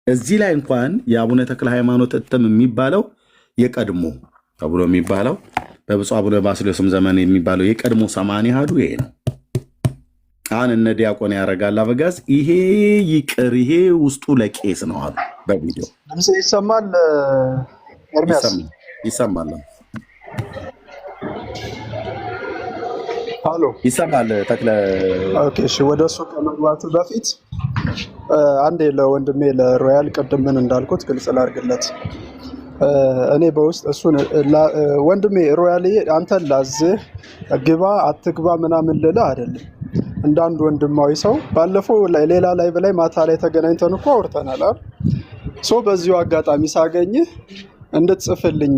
እዚህ ላይ እንኳን የአቡነ ተክለ ሃይማኖት እትም የሚባለው የቀድሞ ተብሎ የሚባለው በብፁዕ አቡነ ባስልዮስም ዘመን የሚባለው የቀድሞ 80 አሃዱ ይሄ ነው። አሁን እነ ዲያቆን ያረጋል አበጋዝ ይሄ ይቅር ይሄ ውስጡ ለቄስ ነው አሉ። በቪዲዮ ይሰማል። ኤርሚያስ ይሰማል። ሃሎ ይሰማል። ተክለ ኦኬ። እሺ ወደ እሱ ከመግባቱ በፊት አንዴ ለወንድሜ ለሮያል ቅድም ምን እንዳልኩት ግልጽ ላድርግለት። እኔ በውስጥ እሱን ወንድሜ ሮያል አንተን ላዝህ ግባ አትግባ ምናምን ልልህ አይደለም። እንዳንድ ወንድማዊ ሰው ባለፈው ሌላ ላይ በላይ ማታ ላይ ተገናኝተን እኮ አውርተናል አይደል? በዚሁ አጋጣሚ ሳገኝህ እንድትጽፍልኝ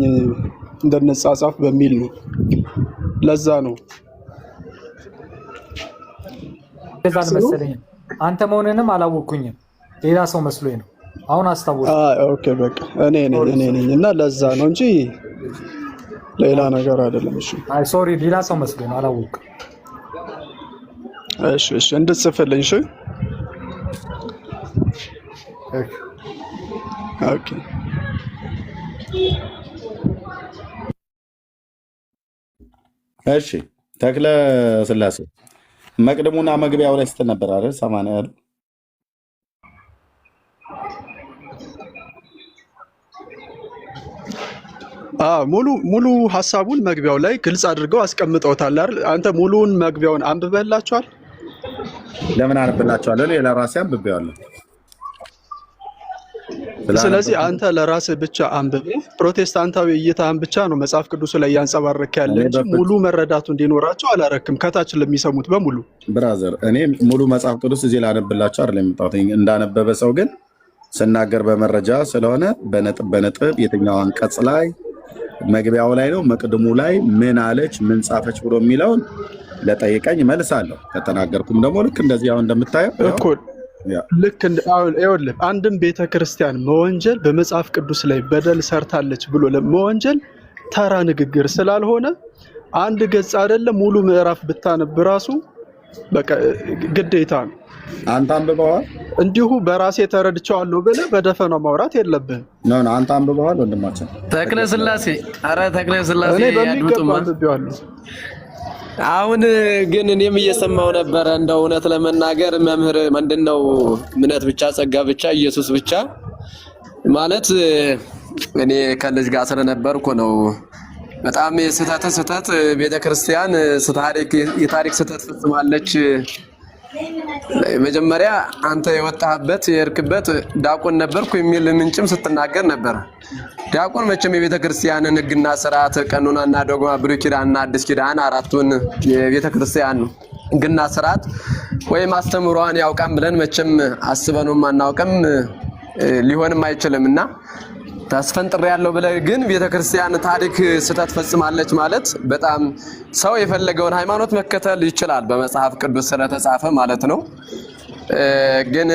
እንደነጻጻፍ በሚል ነው። ለዛ ነው ለዛን መሰለኝ አንተ መሆንንም አላወኩኝም። ሌላ ሰው መስሎኝ ነው። አሁን አስታወስኩ። ኦኬ በቃ እኔ ነኝ እና ለዛ ነው እንጂ ሌላ ነገር አይደለም። እሺ አይ ሶሪ ሌላ ሰው መስሎኝ ነው አላወኩም። እሺ እንድትጽፍልኝ። እሺ ኦኬ እሺ ተክለ ስላሴ መቅደሙና መግቢያው ላይ ስትል ነበር አይደል? 80 ያሉ ሙሉ ሐሳቡን መግቢያው ላይ ግልጽ አድርገው አስቀምጠውታል አይደል? አንተ ሙሉውን መግቢያውን አንብበህላቸዋል? ለምን አነብላቸዋለሁ? እኔ ለራሴ አንብቤዋለሁ። ስለዚህ አንተ ለራስህ ብቻ አንብበህ ፕሮቴስታንታዊ እይታህን ብቻ ነው መጽሐፍ ቅዱስ ላይ ያንጸባረክ ያለ እንጂ ሙሉ መረዳቱ እንዲኖራቸው አላረክም። ከታች ለሚሰሙት በሙሉ ብራዘር፣ እኔ ሙሉ መጽሐፍ ቅዱስ እዚህ ላነብላቸው አይደለም የመጣሁት። እንዳነበበ ሰው ግን ስናገር በመረጃ ስለሆነ በነጥብ የትኛው አንቀጽ ላይ መግቢያው ላይ ነው መቅድሙ ላይ ምን አለች ምን ጻፈች ብሎ የሚለውን ለጠይቀኝ መልሳለሁ። ከተናገርኩም ደግሞ ልክ እንደዚህ አሁን እንደምታየው እኮ ልክ ይኸውልህ አንድም ቤተክርስቲያን መወንጀል በመጽሐፍ ቅዱስ ላይ በደል ሰርታለች ብሎ ለመወንጀል ተራ ንግግር ስላልሆነ አንድ ገጽ አይደለም ሙሉ ምዕራፍ ብታነብ ራሱ በቃ ግዴታ ነው። አንተ አንብበዋል? እንዲሁ በራሴ ተረድቻለሁ ብለህ በደፈናው ማውራት የለብህም። ነው አንተ አንብበዋል? ወንድማችን ተክለ ስላሴ አረ ተክለ ስላሴ እኔ በሚገባ አንብቤዋለሁ። አሁን ግን እኔም እየሰማው ነበረ። እንደው እውነት ለመናገር መምህር ምንድነው እምነት ብቻ ጸጋ ብቻ ኢየሱስ ብቻ ማለት እኔ ከልጅ ጋር ስለነበርኩ ነው። በጣም ስህተት ቤተክርስቲያን የታሪክ ስህተት ፈጽማለች መጀመሪያ አንተ የወጣህበት የርክበት ዲያቆን ነበርኩ የሚል ምንጭም ስትናገር ነበር። ዲያቆን መቼም የቤተ ክርስቲያንን ሕግና ስርዓት ቀኖናና ዶግማ ብሉይ ኪዳንና አዲስ ኪዳን አራቱን የቤተ ክርስቲያን ሕግና ስርዓት ወይም አስተምሯን ያውቃም ብለን መቼም አስበንም አናውቅም፣ ሊሆንም አይችልምና ታስፈንጥር ያለው ብለህ ግን ቤተ ክርስቲያን ታሪክ ስተት ፈጽማለች ማለት በጣም ሰው የፈለገውን ሃይማኖት መከተል ይችላል በመጽሐፍ ቅዱስ ስለተጻፈ ማለት ነው። ግን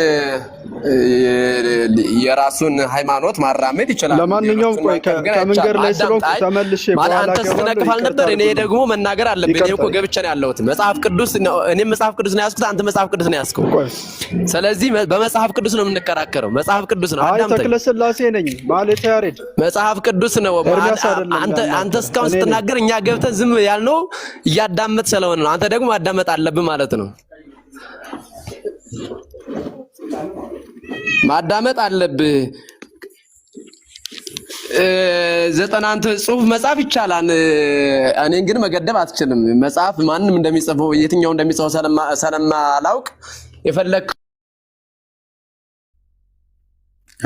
የራሱን ሃይማኖት ማራመድ ይችላል። ለማንኛውም ቆይ ከመንገር ላይ ስለሆንኩ ተመልሼ በኋላ አንተ ስትነቅፋል ነበር። እኔ ደግሞ መናገር አለብኝ። እኔ እኮ ገብቼ ነው ያለሁት መጽሐፍ ቅዱስ ነው። እኔም መጽሐፍ ቅዱስ ነው ያዝኩት፣ አንተ መጽሐፍ ቅዱስ ነው ያዝከው። ስለዚህ በመጽሐፍ ቅዱስ ነው የምንከራከረው። መጽሐፍ ቅዱስ ነው። አይ ተክለ ስላሴ ነኝ ማለት ያሬድ መጽሐፍ ቅዱስ ነው። አንተ እስካሁን ስትናገር እኛ ገብተን ዝም ያልነው እያዳመጥ ስለሆነ ነው። አንተ ደግሞ ማዳመጥ አለብህ ማለት ነው። ማዳመጥ አለብህ። ዘጠናንተ ጽሁፍ መጻፍ ይቻላል። እኔን ግን መገደብ አትችልም። መጽሐፍ ማንንም እንደሚጽፈው የትኛው እንደሚጽፈው ስለማላውቅ የፈለክ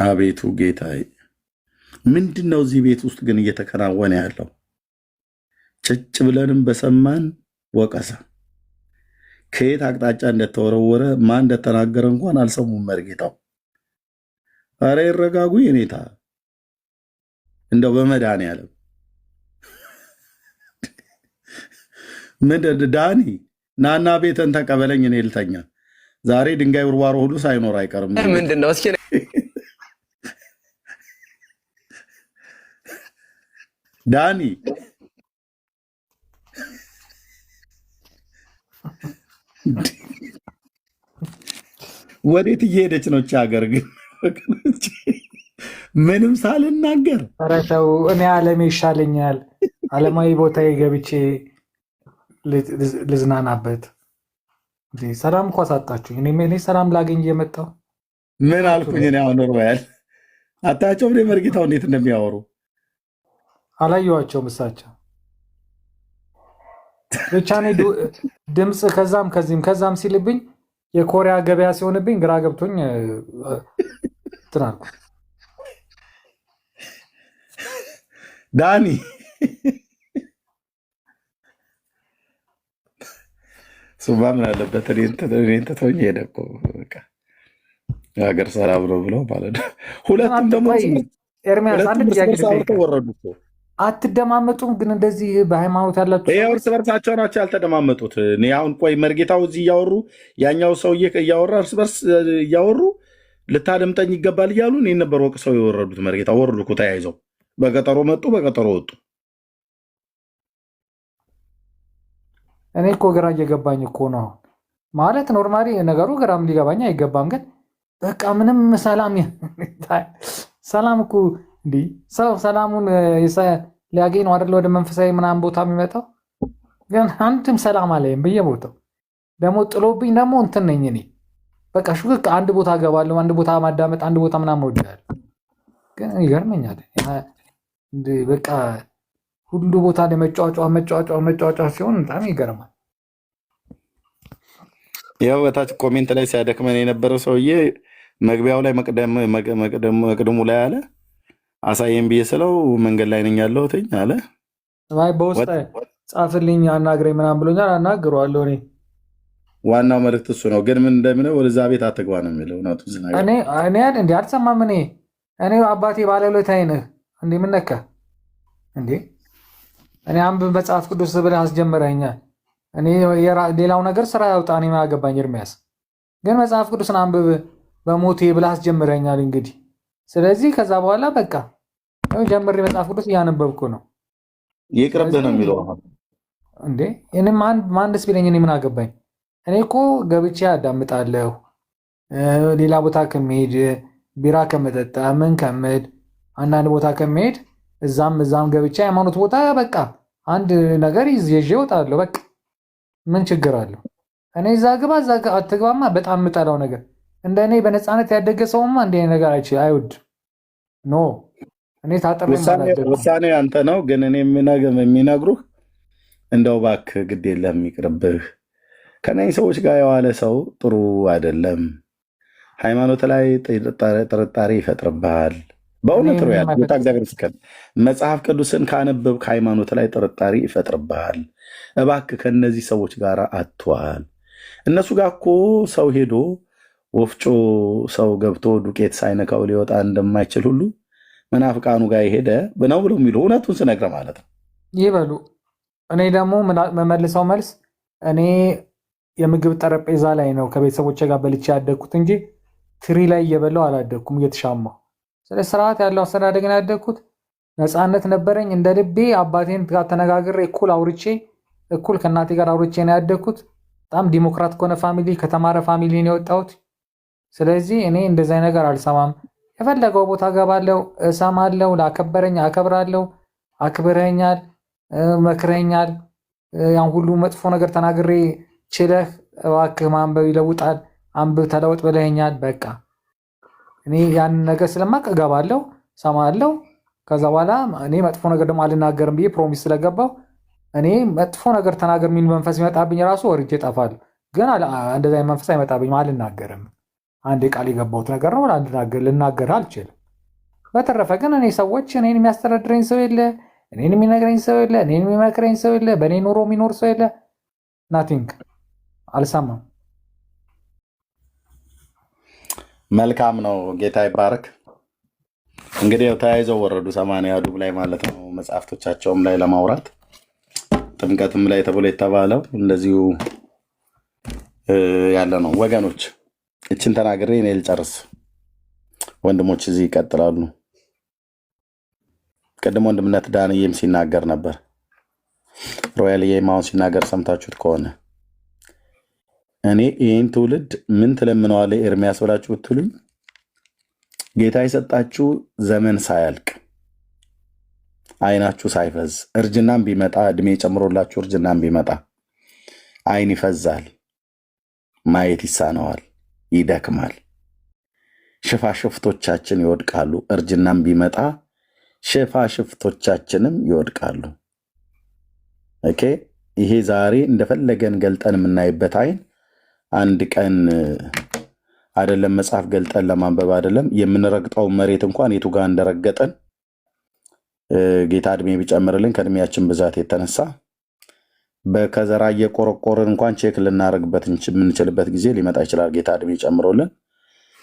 አቤቱ ጌታዬ፣ ምንድነው እዚህ ቤት ውስጥ ግን እየተከናወነ ያለው? ጭጭ ብለንም በሰማን ወቀሳ ከየት አቅጣጫ እንደተወረወረ ማን እንደተናገረ እንኳን አልሰሙም። መርጌታው አረ ይረጋጉ የኔታ እንደው በመድኃኒዓለም ምንድን ዳኒ ናና ቤተን ተቀበለኝ እኔ ልተኛ። ዛሬ ድንጋይ ውርዋሮ ሁሉ ሳይኖር አይቀርም። ምንድነው እስኪ ዳኒ ወዴት እየሄደች ነው? ሀገር ግን ምንም ሳልናገር ኧረ ተው፣ እኔ ዓለሜ ይሻለኛል። ዓለማዊ ቦታዬ ገብቼ ልዝናናበት። ሰላም እኮ አሳጣችሁኝ። እኔ ሰላም ላገኝ እየመጣሁ ምን አልኩኝ? እኔ አሁን ኖርባያል አታቸው ወደ መርጌታው እንዴት እንደሚያወሩ አላየኋቸውም። እሳቸው ብቻ እኔ ድምፅ ከዛም ከዛም ሲልብኝ የኮሪያ ገበያ ሲሆንብኝ ግራ ገብቶኝ እንትን አልኩ። ዳኒ ሱባ ምን አለበት እኔን ትተውኝ ሄደ እኮ በቃ ሀገር ሰላም ነው ብለው ማለት ነው። ሁለቱም ደግሞ ኤርሚያስ አንድ ጥያቄ ወረዱ እኮ አትደማመጡም? ግን እንደዚህ በሃይማኖት ያላችሁ እርስ በርሳቸው ናቸው ያልተደማመጡት። እኔ አሁን ቆይ መርጌታው እዚህ እያወሩ ያኛው ሰውዬ እያወራ እርስ በርስ እያወሩ ልታደምጠኝ ይገባል እያሉ እኔን ነበር ወቅሰው የወረዱት። መርጌታ ወረዱ እኮ ተያይዘው በቀጠሮ መጡ፣ በቀጠሮ ወጡ። እኔ እኮ ግራ እየገባኝ እኮ ነው ማለት ኖርማሊ ነገሩ ግራም ሊገባኝ አይገባም። ግን በቃ ምንም ሰላም እኮ እንዲህ ሰው ሰላሙን ሊያገኝ ነው አይደለ? ወደ መንፈሳዊ ምናምን ቦታ የሚመጣው ግን አንድም ሰላም አለኝም በየቦታው ደግሞ ጥሎብኝ ደግሞ እንትን ነኝ እኔ በቃ ሹክ አንድ ቦታ ገባለሁ፣ አንድ ቦታ ማዳመጥ፣ አንድ ቦታ ምናምን ወዳለሁ። ግን ይገርመኛል በቃ ሁሉ ቦታ ላይ መጫወጫ ሲሆን በጣም ይገርማል። ያው በታች ኮሜንት ላይ ሲያደክመን የነበረው ሰውዬ መግቢያው ላይ መቅደሙ ላይ አለ አሳየን ብዬ ስለው መንገድ ላይ ነኝ ያለሁት አለ። በውስጥ ጻፍልኝ አናግረኝ ምናምን ብሎኛል። አናግረዋለሁ። እኔ ዋናው መልዕክት እሱ ነው። ግን ምን እንደምነው ወደዛ ቤት አትግባ ነው የሚለው። እኔ እንዲ አልሰማም። እኔ አባቴ ባለውለታዬ ነህ እንዴ? ምን ነካ እንዴ? እኔ አንብብ መጽሐፍ ቅዱስ ብለህ አስጀምረኛል። እኔ ሌላው ነገር ስራ ያውጣ፣ እኔ ምን አገባኝ። ኤርሚያስ ግን መጽሐፍ ቅዱስን አንብብ በሞቴ ብለህ አስጀምረኛል። እንግዲህ ስለዚህ ከዛ በኋላ በቃ ጀምሬ መጽሐፍ ቅዱስ እያነበብኩ ነው። ይቅርብህ ነው የሚለው እንዴ? ማን ደስ ቢለኝ እኔ ምን አገባኝ? እኔ እኮ ገብቼ አዳምጣለሁ። ሌላ ቦታ ከመሄድ ቢራ ከመጠጣ ምን ከምል አንዳንድ ቦታ ከመሄድ እዛም ገብቼ ሃይማኖት ቦታ በቃ አንድ ነገር ይዤ እወጣለሁ። በቃ ምን ችግር አለው? እኔ እዛ ግባ እዛ አትግባማ በጣም የምጠላው ነገር። እንደ እኔ በነፃነት ያደገ ሰውማ እንደ ነገር አይወድም። ኖ እኔ ታጥሬ ውሳኔ አንተ ነው። ግን እኔ የሚነግሩህ እንደው እባክህ ግድ የለም ይቅርብህ። ከነዚህ ሰዎች ጋር የዋለ ሰው ጥሩ አይደለም። ሃይማኖት ላይ ጥርጣሬ ይፈጥርብሃል። በእውነት ነው ያለ ጌታ እግዚአብሔር ይመስገን። መጽሐፍ ቅዱስን ካነበብክ ሃይማኖት ላይ ጥርጣሬ ይፈጥርብሃል። እባክህ ከነዚህ ሰዎች ጋር አትዋል። እነሱ ጋር እኮ ሰው ሄዶ ወፍጮ ሰው ገብቶ ዱቄት ሳይነካው ሊወጣ እንደማይችል ሁሉ መናፍቃኑ ጋር የሄደ ነው ብሎ የሚሉ እውነቱን ስነግረ ማለት ነው ይበሉ። እኔ ደግሞ መመልሰው መልስ እኔ የምግብ ጠረጴዛ ላይ ነው ከቤተሰቦቼ ጋር በልቼ ያደግኩት እንጂ ትሪ ላይ እየበላው አላደግኩም እየተሻማሁ። ስለ ስርዓት ያለው አስተዳደግ ነው ያደግኩት። ነፃነት ነበረኝ። እንደ ልቤ አባቴን ጋር ተነጋግሬ እኩል አውርቼ እኩል ከእናቴ ጋር አውርቼ ነው ያደግኩት። በጣም ዲሞክራት ከሆነ ፋሚሊ ከተማረ ፋሚሊ ነው የወጣሁት። ስለዚህ እኔ እንደዚህ ነገር አልሰማም። የፈለገው ቦታ ገባለው፣ እሰማለው። ላከበረኝ አከብራለሁ። አክብረኛል፣ መክረኛል። ያን ሁሉ መጥፎ ነገር ተናግሬ ችለህ እባክህ ማንበብ ይለውጣል፣ አንብብ ተለውጥ ብለኸኛል። በቃ እኔ ያን ነገር ስለማቅ እገባለሁ፣ ሰማለሁ። ከዛ በኋላ እኔ መጥፎ ነገር ደግሞ አልናገርም ብዬ ፕሮሚስ ስለገባው እኔ መጥፎ ነገር ተናገር የሚል መንፈስ ይመጣብኝ ራሱ ወርጄ እጠፋለሁ። ግን እንደዛ መንፈስ አይመጣብኝም፣ አልናገርም። አንድ ቃል የገባሁት ነገር ነው፣ ልናገር አልችልም። በተረፈ ግን እኔ ሰዎች እኔን የሚያስተዳድረኝ ሰው የለ፣ እኔን የሚነግረኝ ሰው የለ፣ እኔን የሚመክረኝ ሰው የለ፣ በእኔ ኑሮ የሚኖር ሰው የለ። ናቲንግ አልሰማም። መልካም ነው። ጌታ ይባረክ። እንግዲህ ያው ተያይዘው ወረዱ 80 ያዱብ ላይ ማለት ነው። መጽሐፍቶቻቸውም ላይ ለማውራት ጥምቀትም ላይ ተብሎ የተባለው እንደዚሁ ያለ ነው። ወገኖች እችን ተናግሬ እኔ ልጨርስ። ወንድሞች እዚህ ይቀጥላሉ። ቅድም ወንድምነት ዳንዬም ሲናገር ነበር። ሮያልዬም አሁን ሲናገር ሰምታችሁት ከሆነ እኔ ይህን ትውልድ ምን ትለምነዋለህ ኤርሚያስ ብላችሁ ብትሉኝ ጌታ የሰጣችሁ ዘመን ሳያልቅ አይናችሁ ሳይፈዝ እርጅናም ቢመጣ እድሜ ጨምሮላችሁ እርጅናም ቢመጣ አይን ይፈዛል፣ ማየት ይሳነዋል፣ ይደክማል። ሽፋሽፍቶቻችን ይወድቃሉ። እርጅናም ቢመጣ ሽፋሽፍቶቻችንም ይወድቃሉ። ኦኬ። ይሄ ዛሬ እንደፈለገን ገልጠን የምናይበት አይን አንድ ቀን አይደለም መጽሐፍ ገልጠን ለማንበብ አይደለም የምንረግጠው መሬት እንኳን የቱ ጋር እንደረገጠን ጌታ እድሜ ቢጨምርልን ከእድሜያችን ብዛት የተነሳ በከዘራ እየቆረቆርን እንኳን ቼክ ልናደርግበት የምንችልበት ጊዜ ሊመጣ ይችላል። ጌታ እድሜ ጨምሮልን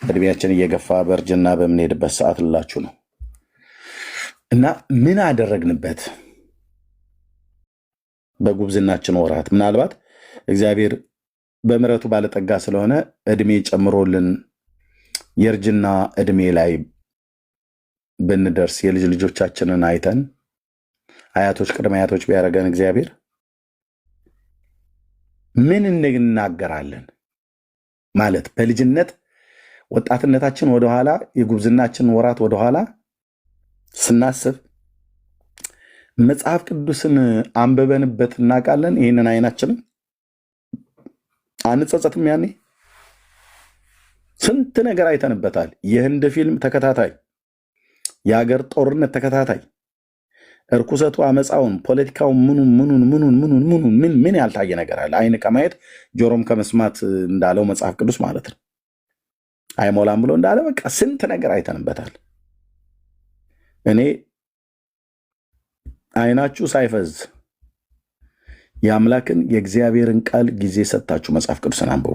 እድሜያችን እየገፋ በእርጅና በምንሄድበት ሰዓት ልላችሁ ነው። እና ምን አደረግንበት በጉብዝናችን ወራት? ምናልባት እግዚአብሔር በምሕረቱ ባለጠጋ ስለሆነ እድሜ ጨምሮልን የእርጅና እድሜ ላይ ብንደርስ የልጅ ልጆቻችንን አይተን አያቶች ቅድመ አያቶች ቢያደርገን እግዚአብሔር ምን እንናገራለን? ማለት በልጅነት ወጣትነታችን ወደኋላ የጉብዝናችን ወራት ወደኋላ ስናስብ መጽሐፍ ቅዱስን አንብበንበት እናውቃለን። ይህንን አይናችንን አንጸጸትም? ያኔ ስንት ነገር አይተንበታል። የህንድ ፊልም ተከታታይ፣ የሀገር ጦርነት ተከታታይ፣ እርኩሰቱ፣ አመፃውን፣ ፖለቲካውን ምን ያልታየ ነገር አለ? አይን ከማየት ጆሮም ከመስማት እንዳለው መጽሐፍ ቅዱስ ማለት ነው። አይሞላም ብሎ እንዳለ በቃ ስንት ነገር አይተንበታል። እኔ አይናችሁ ሳይፈዝ የአምላክን የእግዚአብሔርን ቃል ጊዜ ሰጣችሁ መጽሐፍ ቅዱስን አንብቡ።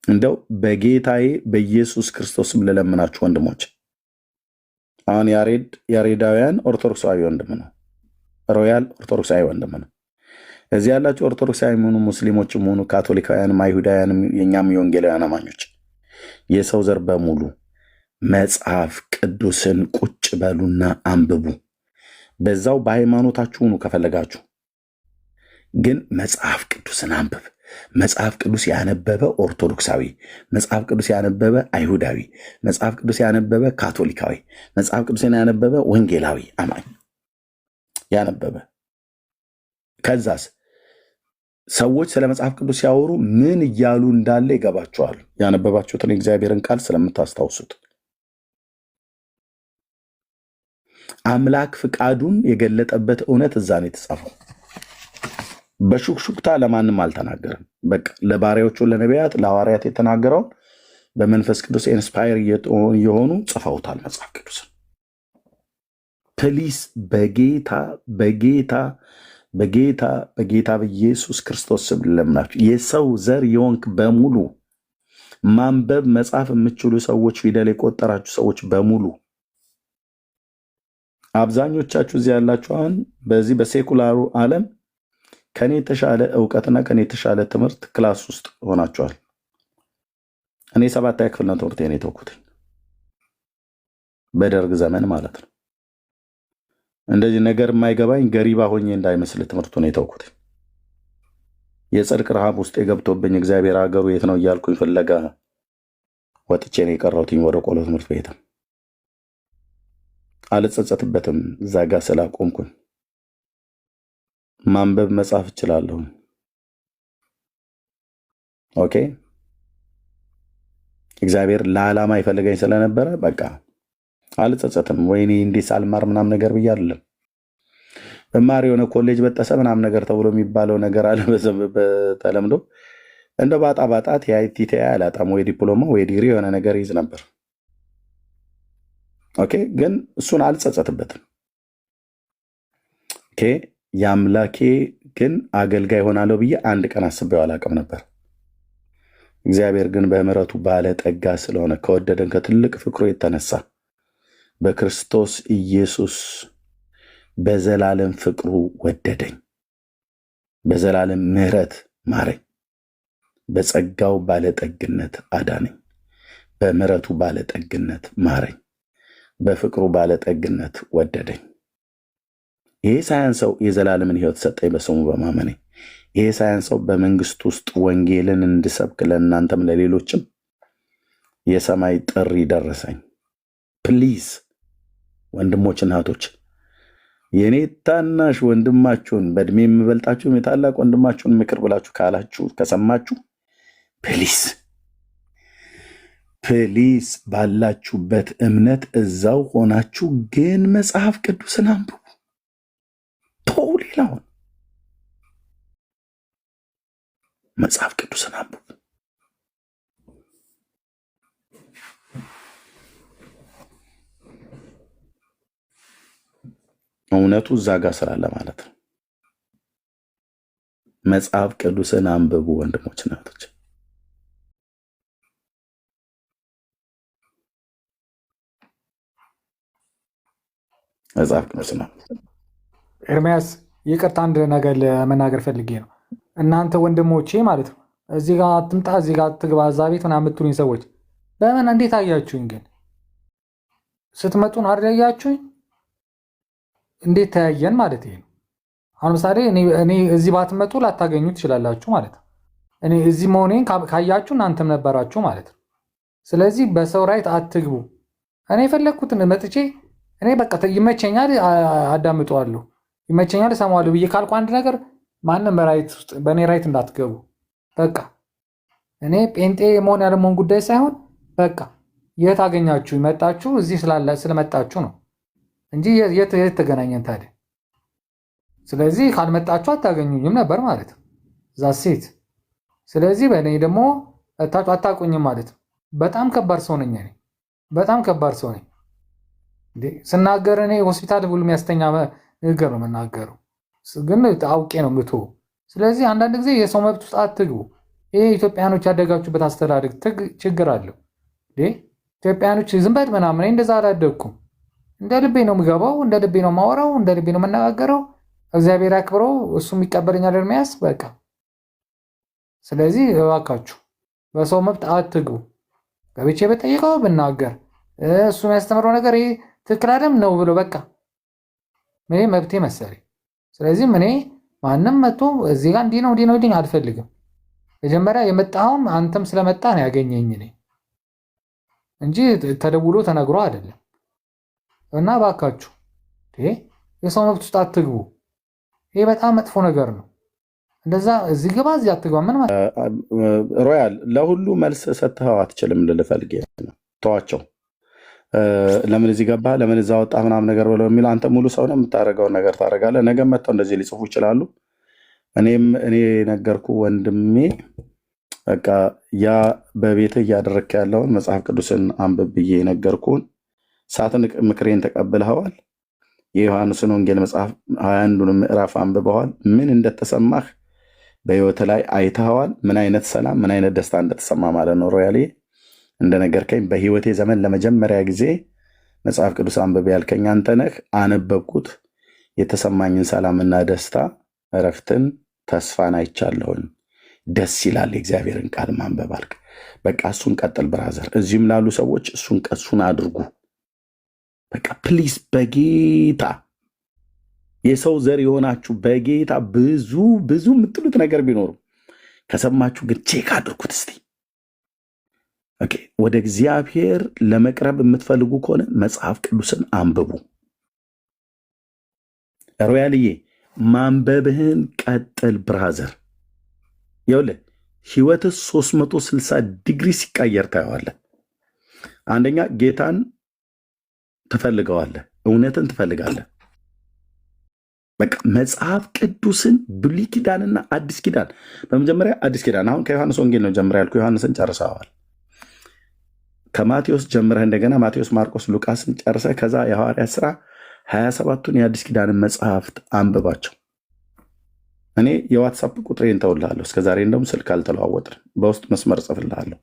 እንደው በጌታዬ በኢየሱስ ክርስቶስም ልለምናችሁ ወንድሞች፣ አሁን ያሬዳውያን ኦርቶዶክሳዊ ወንድም ነው፣ ሮያል ኦርቶዶክሳዊ ወንድም ነው። እዚህ ያላችሁ ኦርቶዶክሳዊ ሆኑ ሙስሊሞችም ሆኑ ካቶሊካውያንም አይሁዳውያንም የኛም የወንጌላውያን አማኞች የሰው ዘር በሙሉ መጽሐፍ ቅዱስን ቁጭ በሉና አንብቡ። በዛው በሃይማኖታችሁ ሁኑ ከፈለጋችሁ፣ ግን መጽሐፍ ቅዱስን አንብብ። መጽሐፍ ቅዱስ ያነበበ ኦርቶዶክሳዊ፣ መጽሐፍ ቅዱስ ያነበበ አይሁዳዊ፣ መጽሐፍ ቅዱስ ያነበበ ካቶሊካዊ፣ መጽሐፍ ቅዱስን ያነበበ ወንጌላዊ አማኝ ያነበበ። ከዛስ ሰዎች ስለ መጽሐፍ ቅዱስ ሲያወሩ ምን እያሉ እንዳለ ይገባቸዋል። ያነበባችሁትን የእግዚአብሔርን ቃል ስለምታስታውሱት አምላክ ፍቃዱን የገለጠበት እውነት እዛ ነው የተጻፈው። በሹክሹክታ ለማንም አልተናገርም። በቃ ለባሪያዎቹ ለነቢያት ለሐዋርያት የተናገረውን በመንፈስ ቅዱስ ኢንስፓየር የሆኑ ጽፈውታል መጽሐፍ ቅዱስን። ፕሊስ በጌታ በጌታ በጌታ በጌታ በኢየሱስ ክርስቶስ ስም ለምናችሁ የሰው ዘር የሆንክ በሙሉ ማንበብ መጻፍ የምትችሉ ሰዎች፣ ፊደል የቆጠራችሁ ሰዎች በሙሉ አብዛኞቻችሁ እዚህ ያላችሁ አሁን በዚህ በሴኩላሩ ዓለም ከኔ የተሻለ እውቀትና ከኔ የተሻለ ትምህርት ክላስ ውስጥ ሆናችኋል። እኔ 7ኛ ክፍል ነው ትምህርቴን የተውኩት በደርግ ዘመን ማለት ነው። እንደዚህ ነገር የማይገባኝ ገሪባ ሆኜ እንዳይመስል ትምህርቱን የተውኩት የጽድቅ ረሃብ ውስጥ የገብቶብኝ እግዚአብሔር ሀገሩ የት ነው እያልኩኝ ፍለጋ ወጥቼ ነው የቀረሁት ወደ ቆሎ ትምህርት ቤት። አልጸጸትበትም እዛ ጋ ስላቆምኩኝ። ማንበብ መጻፍ እችላለሁ። ኦኬ እግዚአብሔር ለዓላማ ይፈልገኝ ስለነበረ በቃ አልጸጸትም። ወይኔ እንዴት ሳልማር ምናምን ነገር ብዬ አይደለም። በማር የሆነ ኮሌጅ በጠሰ ምናምን ነገር ተብሎ የሚባለው ነገር አለ በተለምዶ እንደ ባጣ ባጣት የአይቲቲ አላጣም ወይ ዲፕሎማ ወይ ዲግሪ የሆነ ነገር ይዝ ነበር። ኦኬ ግን እሱን አልጸጸትበትም። ኦኬ የአምላኬ ግን አገልጋይ ሆናለሁ ብዬ አንድ ቀን አስቤው አላውቅም ነበር። እግዚአብሔር ግን በምሕረቱ ባለጠጋ ስለሆነ ከወደደን ከትልቅ ፍቅሩ የተነሳ በክርስቶስ ኢየሱስ በዘላለም ፍቅሩ ወደደኝ፣ በዘላለም ምሕረት ማረኝ፣ በጸጋው ባለጠግነት አዳነኝ፣ በምሕረቱ ባለጠግነት ማረኝ፣ በፍቅሩ ባለጠግነት ወደደኝ። ይሄ ሳያንሰው የዘላለምን ሕይወት ሰጠኝ በስሙ በማመኔ። ይሄ ሳያንሰው በመንግስት ውስጥ ወንጌልን እንድሰብክ ለእናንተም ለሌሎችም የሰማይ ጥሪ ደረሰኝ። ፕሊዝ ወንድሞች እናቶች፣ የኔ ታናሽ ወንድማችሁን በእድሜ የምበልጣችሁ የታላቅ ወንድማችሁን ምክር ብላችሁ ካላችሁ ከሰማችሁ ፕሊዝ ፕሊዝ ባላችሁበት እምነት እዛው ሆናችሁ ግን መጽሐፍ ቅዱስን አንብቡ። ተው ሌላውን መጽሐፍ ቅዱስን አንብቡ። እውነቱ እዛ ጋር ስላለ ማለት ነው። መጽሐፍ ቅዱስን አንብቡ ወንድሞች እናቶች። መጽሐፍ ቅዱስን አንብቡ። ኤርሚያስ ይቅርታ አንድ ነገር ለመናገር ፈልጌ ነው። እናንተ ወንድሞቼ ማለት ነው እዚህ ጋር አትምጣ እዚህ ጋር አትግባ እዛ ቤት ምናምን የምትሉኝ ሰዎች በምን እንዴት አያችሁኝ? ግን ስትመጡን አያችሁኝ? እንዴት ተያየን ማለት ይሄ ነው። አሁን ምሳሌ እኔ እዚህ ባትመጡ ላታገኙ ትችላላችሁ ማለት ነው። እኔ እዚህ መሆኔን ካያችሁ እናንተም ነበራችሁ ማለት ነው። ስለዚህ በሰው ራይት አትግቡ። እኔ የፈለግኩትን መጥቼ እኔ በቃ ይመቸኛል አዳምጠዋለሁ፣ ይመቸኛል እሰማዋለሁ ብዬ ካልኩ አንድ ነገር ማንም ራይት ውስጥ በእኔ ራይት እንዳትገቡ። በቃ እኔ ጴንጤ መሆን ያለመሆን ጉዳይ ሳይሆን በቃ የት አገኛችሁ መጣችሁ እዚህ ስለመጣችሁ ነው እንጂ የት ተገናኘን ታዲያ? ስለዚህ ካልመጣችሁ አታገኙኝም ነበር ማለት ነው እዛ ሴት። ስለዚህ በእኔ ደግሞ አታቁኝም ማለት ነው። በጣም ከባድ ሰው ነኝ እኔ፣ በጣም ከባድ ሰው ነኝ። ስናገር እኔ ሆስፒታል ብሎ የሚያስተኛ ንግግር ነው የምናገረው፣ ግን አውቄ ነው ምቶ። ስለዚህ አንዳንድ ጊዜ የሰው መብት ውስጥ አትግቡ። ይሄ ኢትዮጵያኖች ያደጋችሁበት አስተዳደግ ችግር አለው። ኢትዮጵያኖች ዝም በል ምናምን እንደዛ አላደግኩም። እንደ ልቤ ነው የምገባው፣ እንደ ልቤ ነው የማወራው፣ እንደ ልቤ ነው የምነጋገረው። እግዚአብሔር ያክብረው፣ እሱም ይቀበለኛል ኤርሚያስ በቃ። ስለዚህ እባካችሁ በሰው መብት አትግቡ። ገብቼ በጠየቀው ብናገር እሱ የሚያስተምረው ነገር ይሄ ትክክል አይደለም ነው ብሎ በቃ እኔ መብቴ መሰለኝ። ስለዚህ እኔ ማንም መጥቶ እዚህ ጋር እንዲህ ነው ይልኝ አልፈልግም። መጀመሪያ የመጣውም አንተም ስለመጣ ነው ያገኘኝ እኔ እንጂ ተደውሎ ተነግሮ አይደለም። እና እባካችሁ የሰው መብት ውስጥ አትግቡ። ይሄ በጣም መጥፎ ነገር ነው። እንደዛ እዚህ ግባ እዚህ አትግባ ምን ማለት ሮያል ለሁሉ መልስ ሰጥተው አትችልም ልፈልግ ነው። ተዋቸው። ለምን እዚህ ገባ ለምን እዛ ወጣ ምናምን ነገር ብለው የሚል አንተ ሙሉ ሰው ነው የምታደርገውን ነገር ታደርጋለህ። ነገ መጥተው እንደዚህ ሊጽፉ ይችላሉ። እኔ ነገርኩ ወንድሜ። በቃ ያ በቤትህ እያደረግክ ያለውን መጽሐፍ ቅዱስን አንብብ ብዬ ነገርኩን። ሳትንቅ ምክሬን ተቀብለኸዋል። የዮሐንስን ወንጌል መጽሐፍ 21ዱን ምዕራፍ አንብበዋል። ምን እንደተሰማህ በህይወት ላይ አይተኸዋል። ምን አይነት ሰላም፣ ምን አይነት ደስታ እንደተሰማ ማለት ነው። ሮያሌ እንደነገርከኝ በህይወቴ ዘመን ለመጀመሪያ ጊዜ መጽሐፍ ቅዱስ አንብቤ ያልከኝ አንተ ነህ። አነበብኩት። የተሰማኝን ሰላምና ደስታ፣ እረፍትን፣ ተስፋን አይቻለሁኝ። ደስ ይላል የእግዚአብሔርን ቃል ማንበብ አልክ። በቃ እሱን ቀጥል ብራዘር። እዚህም ላሉ ሰዎች እሱን አድርጉ። በቃ ፕሊስ፣ በጌታ የሰው ዘር የሆናችሁ በጌታ ብዙ የምትሉት ነገር ቢኖሩ ከሰማችሁ ግን ቼክ አድርጉት እስቲ። ኦኬ፣ ወደ እግዚአብሔር ለመቅረብ የምትፈልጉ ከሆነ መጽሐፍ ቅዱስን አንብቡ። ሮያልዬ ማንበብህን ቀጥል ብራዘር። ይኸውልህ ህይወትህ 360 ዲግሪ ሲቀየር ታየዋለህ። አንደኛ ጌታን ትፈልገዋለህ፣ እውነትን ትፈልጋለህ። በቃ መጽሐፍ ቅዱስን ብሉይ ኪዳንና አዲስ ኪዳን፣ በመጀመሪያ አዲስ ኪዳን። አሁን ከዮሐንስ ወንጌል ነው ጀምረህ ያልኩህ። ዮሐንስን ጨርሰዋል። ከማቴዎስ ጀምረህ እንደገና ማቴዎስ፣ ማርቆስ፣ ሉቃስን ጨርሰህ ከዛ የሐዋርያት ሥራ 27ቱን የአዲስ ኪዳንን መጽሐፍት አንብባቸው። እኔ የዋትሳፕ ቁጥሬን ተውልሃለሁ። እስከዛሬ እንደውም ስልክ አልተለዋወጥንም። በውስጥ መስመር ጽፍልሃለሁ።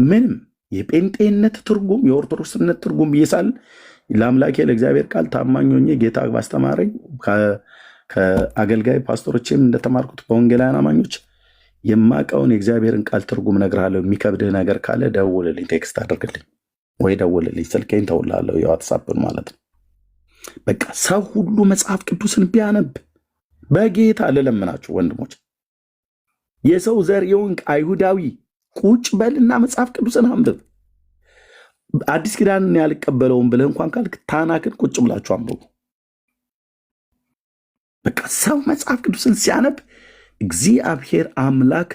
ምንም የጴንጤነት ትርጉም የኦርቶዶክስነት ትርጉም ብዬሳል ለአምላኬ ለእግዚአብሔር ቃል ታማኝ ሆኜ ጌታ ባስተማረኝ ከአገልጋይ ፓስተሮችም እንደተማርኩት በወንጌላውያን አማኞች የማውቀውን የእግዚአብሔርን ቃል ትርጉም እነግርሃለሁ። የሚከብድህ ነገር ካለ ደውልልኝ፣ ቴክስት አድርግልኝ ወይ ደውልልኝ። ስልኬን ተውልሃለሁ፣ የዋትሳፕን ማለት ነው። በቃ ሰው ሁሉ መጽሐፍ ቅዱስን ቢያነብ በጌታ ልለምናችሁ ወንድሞች፣ የሰው ዘር የሆንክ አይሁዳዊ ቁጭ በልና መጽሐፍ ቅዱስን አንብብ። አዲስ ኪዳንን ያልቀበለውን ብለህ እንኳን ካልክ ታናክን ቁጭ ብላችሁ አንብቡ። በቃ ሰው መጽሐፍ ቅዱስን ሲያነብ እግዚአብሔር አምላክ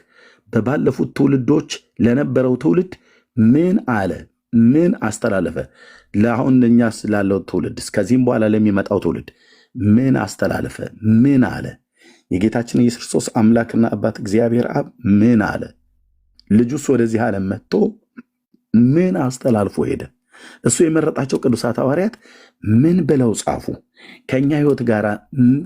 በባለፉት ትውልዶች ለነበረው ትውልድ ምን አለ፣ ምን አስተላለፈ፣ ለአሁን እኛ ስላለው ትውልድ ከዚህም በኋላ ለሚመጣው ትውልድ ምን አስተላለፈ፣ ምን አለ፣ የጌታችን ኢየሱስ ክርስቶስ አምላክና አባት እግዚአብሔር አብ ምን አለ፣ ልጁስ ወደዚህ ዓለም መጥቶ ምን አስተላልፎ ሄደ፣ እሱ የመረጣቸው ቅዱሳት ሐዋርያት ምን ብለው ጻፉ፣ ከኛ ህይወት ጋር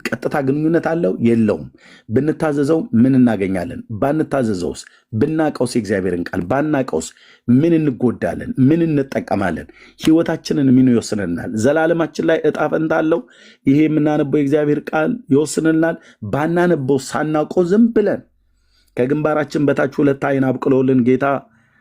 ቀጥታ ግንኙነት አለው የለውም፣ ብንታዘዘው ምን እናገኛለን፣ ባንታዘዘውስ፣ ብናቀውስ የእግዚአብሔርን ቃል ባናቀውስ ምን እንጎዳለን፣ ምን እንጠቀማለን፣ ህይወታችንን ምን ይወስንልናል፣ ዘላለማችን ላይ እጣ ፈንታ አለው፣ ይሄ የምናነበው የእግዚአብሔር ቃል ይወስንልናል። ባናነበው ሳናውቀው ዝም ብለን ከግንባራችን በታች ሁለት አይን አብቅሎልን ጌታ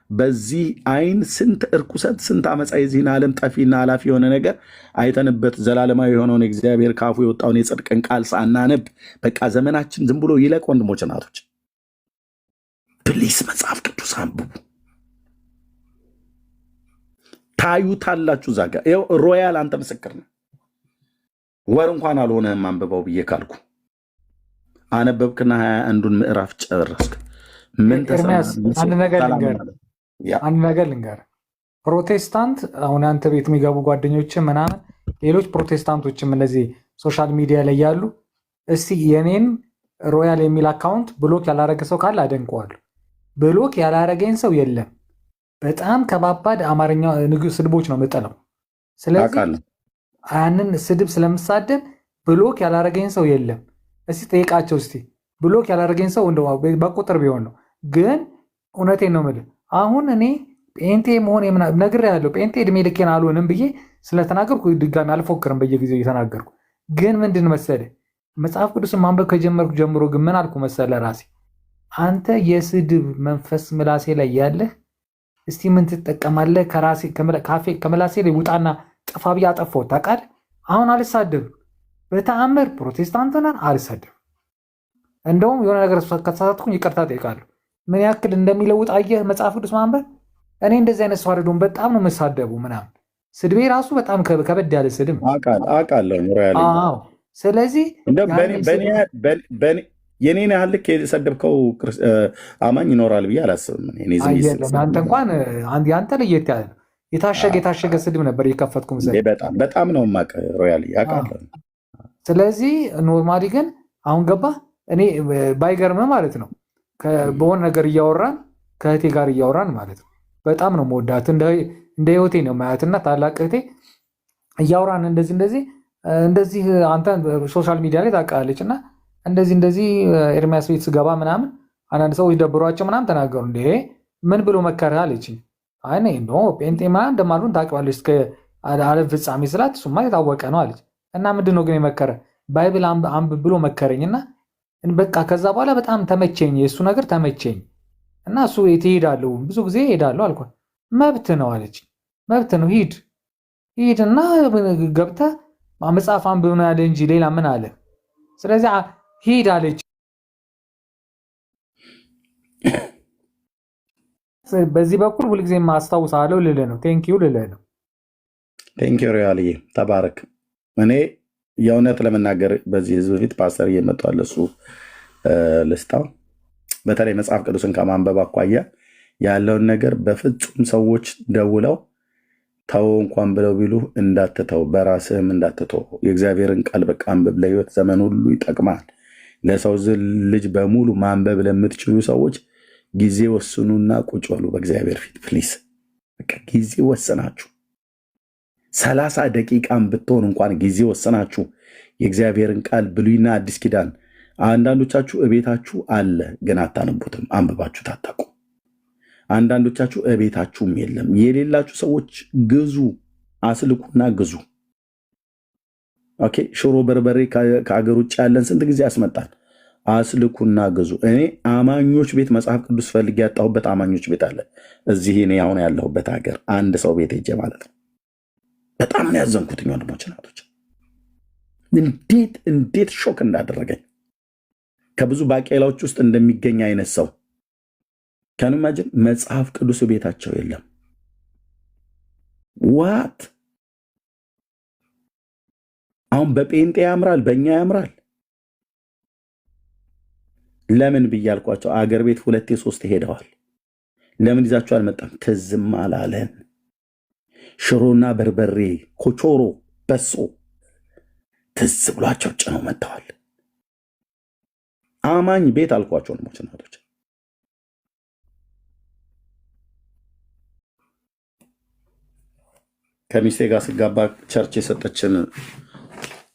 በዚህ አይን ስንት እርኩሰት፣ ስንት አመፃ፣ የዚህን ዓለም ጠፊና ኃላፊ የሆነ ነገር አይተንበት ዘላለማዊ የሆነውን እግዚአብሔር ካፉ የወጣውን የጽድቅን ቃል ሳናነብ በቃ ዘመናችን ዝም ብሎ ይለቅ። ወንድሞች እናቶች፣ ፕሊስ መጽሐፍ ቅዱስ አንብቡ። ታዩታላችሁ። እዛ ጋር ይኸው ሮያል፣ አንተ ምስክር ነው። ወር እንኳን አልሆነህም አንብበው ብዬ ካልኩ አነበብክና 21ዱን ምዕራፍ ጨረስክ። ምን ኤርሚያስ አንድ ነገር ልንገር። ፕሮቴስታንት አሁን አንተ ቤት የሚገቡ ጓደኞች ምናምን ሌሎች ፕሮቴስታንቶችም እነዚህ ሶሻል ሚዲያ ላይ ያሉ እስቲ የኔን ሮያል የሚል አካውንት ብሎክ ያላረገ ሰው ካለ አደንቀዋለሁ። ብሎክ ያላረገኝ ሰው የለም። በጣም ከባባድ አማርኛ ስድቦች ነው የምጠለው። ስለዚህ ያንን ስድብ ስለምሳደብ ብሎክ ያላረገኝ ሰው የለም። እስቲ ጠይቃቸው። እስቲ ብሎክ ያላረገኝ ሰው እንደው በቁጥር ቢሆን ነው። ግን እውነቴን ነው የምልህ አሁን እኔ ጴንጤ መሆን ነግሬሃለሁ። ጴንጤ እድሜ ልኬን አልሆንም ብዬ ስለተናገርኩ ድጋሚ አልፎክርም በየጊዜው እየተናገርኩ። ግን ምንድን መሰለህ መጽሐፍ ቅዱስን ማንበብ ከጀመርኩ ጀምሮ ግን ምን አልኩ መሰለህ ራሴ አንተ የስድብ መንፈስ ምላሴ ላይ ያለህ እስቲ ምን ትጠቀማለህ? ከምላሴ ላይ ውጣና ጥፋ ብዬ አጠፋሁት ታውቃለህ። አሁን አልሳደብም በተአምር ፕሮቴስታንት ነን አልሳደብም። እንደውም የሆነ ነገር ከተሳሳትኩኝ ይቅርታ ጠይቃለሁ። ምን ያክል እንደሚለውጥ አየህ መጽሐፍ ቅዱስ ማንበብ። እኔ እንደዚህ አይነት ሰው አይደለሁም። በጣም ነው የምሳደቡ ምናምን ስድቤ ራሱ በጣም ከበድ ያለ ስድብ አውቃለሁ። ስለዚህ የኔን ያህል ልክ የሰደብከው አማኝ ይኖራል ብዬ አላስብም። አንተ እንኳን ያንተ ለየት ያለ የታሸገ ስድብ ነበር የከፈትኩም። በጣም ነው የማውቅህ ሮያል አውቃለሁ። ስለዚህ ኖርማሊ ግን አሁን ገባ እኔ ባይገርም ማለት ነው በሆነ ነገር እያወራን ከእህቴ ጋር እያወራን ማለት ነው በጣም ነው መወዳት እንደ ህይወቴ ነው ማያትና ታላቅ እህቴ እያወራን እንደዚህ አንተ ሶሻል ሚዲያ ላይ ታውቃለች እና እንደዚህ ኤርሚያስ ቤት ስገባ ምናምን አንዳንድ ሰዎች ደብሯቸው ምናምን ተናገሩ እንዴ ምን ብሎ መከረህ አለችኝ አይ ኖ ጴንጤማ እንደማሉን ታውቃለች እስከ ዓለም ፍጻሜ ስላት እሱማ የታወቀ ነው አለች እና ምንድነው ግን የመከረ ባይብል አንብብ ብሎ መከረኝና በቃ ከዛ በኋላ በጣም ተመቸኝ የእሱ ነገር ተመቸኝ እና እሱ ትሄዳለሁ ብዙ ጊዜ ሄዳለሁ አልኳት መብት ነው አለች መብት ነው ሂድና ገብተህ መጽሐፍ አንብብ ነው ያለ እንጂ ሌላ ምን አለ ስለዚህ ሂድ አለች በዚህ በኩል ሁልጊዜ ማስታውሳለሁ ልልህ ነው ቴንኪው ልልህ ነው ቴንኪው ሪያልዬ ተባረክ እኔ የእውነት ለመናገር በዚህ ህዝብ ፊት ፓስተር እየመጣለ እሱ ልስታው በተለይ መጽሐፍ ቅዱስን ከማንበብ አኳያ ያለውን ነገር በፍጹም ሰዎች ደውለው ተው እንኳን ብለው ቢሉ እንዳትተው በራስህም እንዳትተው የእግዚአብሔርን ቃል በቃ አንብብ ለህይወት ዘመን ሁሉ ይጠቅማል ለሰው ልጅ በሙሉ ማንበብ ለምትችሉ ሰዎች ጊዜ ወስኑና ቁጭ በሉ በእግዚአብሔር ፊት ፕሊስ በቃ ጊዜ ወሰናችሁ 30 ደቂቃም ብትሆን እንኳን ጊዜ ወሰናችሁ የእግዚአብሔርን ቃል ብሉይና አዲስ ኪዳን አንዳንዶቻችሁ እቤታችሁ አለ ግን አታነቡትም አንብባችሁ ታጣቁ አንዳንዶቻችሁ እቤታችሁም የለም የሌላችሁ ሰዎች ግዙ አስልኩና ግዙ ኦኬ ሽሮ በርበሬ ከአገር ውጭ ያለን ስንት ጊዜ ያስመጣል አስልኩና ግዙ እኔ አማኞች ቤት መጽሐፍ ቅዱስ ፈልጌ ያጣሁበት አማኞች ቤት አለ እዚህ እኔ አሁን ያለሁበት ሀገር አንድ ሰው ቤት ሄጄ ማለት ነው በጣም ነው ያዘንኩት ወንድሞች ናቶች እንዴት ሾክ እንዳደረገኝ ከብዙ ባቄላዎች ውስጥ እንደሚገኝ አይነት ሰው ከንማጅን መጽሐፍ ቅዱስ ቤታቸው የለም ዋት አሁን በጴንጤ ያምራል በእኛ ያምራል ለምን ብያልኳቸው አገር ቤት 2-3 ሄደዋል ለምን ይዛቸው አልመጣም ትዝም አላለን ሽሮና በርበሬ ኮቾሮ በሶ ትዝ ብሏቸው ጭነው መጥተዋል አማኝ ቤት አልኳቸው ወንድሞች እናቶች ከሚስቴ ጋር ሲጋባ ቸርች የሰጠችን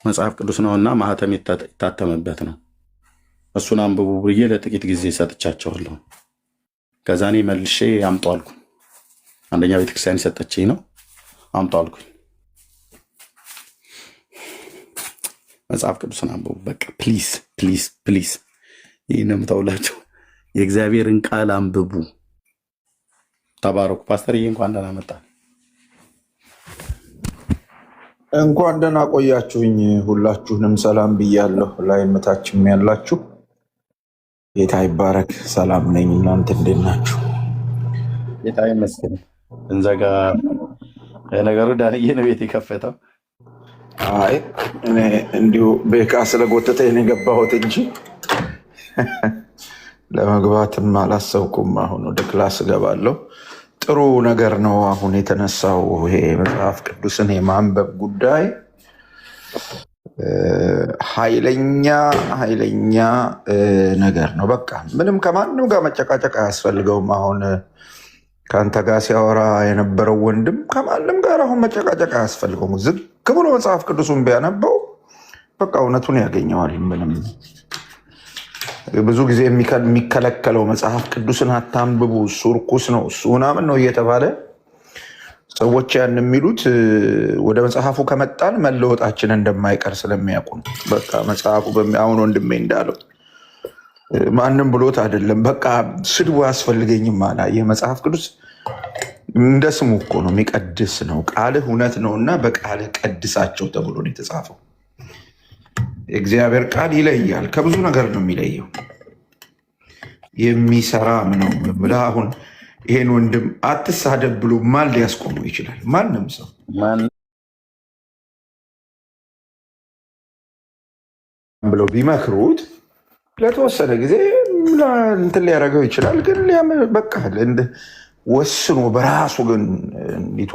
መጽሐፍ ቅዱስ ነውና ማህተም የታተመበት ነው እሱን አንብቡ ብዬ ለጥቂት ጊዜ ሰጥቻቸዋለሁ ከዛ እኔ መልሼ አምጡ አልኩ አንደኛ ቤተክርስቲያን የሰጠችኝ ነው አምጡ አልኩ መጽሐፍ ቅዱስን አንብቡ በቃ ፕሊዝ ይህንም ተውላቸው የእግዚአብሔርን ቃል አንብቡ ተባረኩ ፓስተርዬ እንኳን ደህና መጣ እንኳን ደህና ቆያችሁኝ ሁላችሁንም ሰላም ብያለሁ ላይ መታችም ያላችሁ ጌታ ይባረክ ሰላም ነኝ እናንተ እንዴት ናችሁ ጌታ ይመስገን እንዘጋ ነገሩ ዳንዬ ነው ቤት የከፈተው አይ እኔ እንዲሁ ቤካ ስለጎተተኝ ነው የገባሁት እንጂ ለመግባትም አላሰብኩም አሁን ወደ ክላስ እገባለሁ ጥሩ ነገር ነው አሁን የተነሳው ይሄ መጽሐፍ ቅዱስን የማንበብ ጉዳይ ኃይለኛ ነገር ነው በቃ ምንም ከማንም ጋር መጨቃጨቅ አያስፈልገውም አሁን ከአንተ ጋር ሲያወራ የነበረው ወንድም ከማንም ጋር አሁን መጨቃጨቅ አያስፈልገውም ዝግ ብሎ መጽሐፍ ቅዱሱን ቢያነበው በቃ እውነቱን ያገኘዋል ምንም ብዙ ጊዜ የሚከለከለው መጽሐፍ ቅዱስን አታንብቡ እሱ ርኩስ ነው እሱ ምናምን ነው እየተባለ ሰዎች ያን የሚሉት ወደ መጽሐፉ ከመጣን መለወጣችን እንደማይቀር ስለሚያውቁ ነው በቃ መጽሐፉ አሁን ወንድሜ እንዳለው ማንም ብሎት አይደለም በቃ ስድቡ አያስፈልገኝም አላ የመጽሐፍ ቅዱስ እንደ ስሙ እኮ ነው የሚቀድስ ነው ቃልህ እውነት ነውና በቃልህ ቀድሳቸው ተብሎ ነው የተጻፈው የእግዚአብሔር ቃል ይለያል ከብዙ ነገር ነው የሚለየው የሚሰራም ነው ብለህ አሁን ይሄን ወንድም አትሳደብ ብሎ ማን ሊያስቆመው ይችላል ማንም ሰው ብሎ ቢመክሩት ለተወሰነ ጊዜ እንትን ሊያደርገው ይችላል ግን በቃ ወስኖ በራሱ ግን እንዲቶ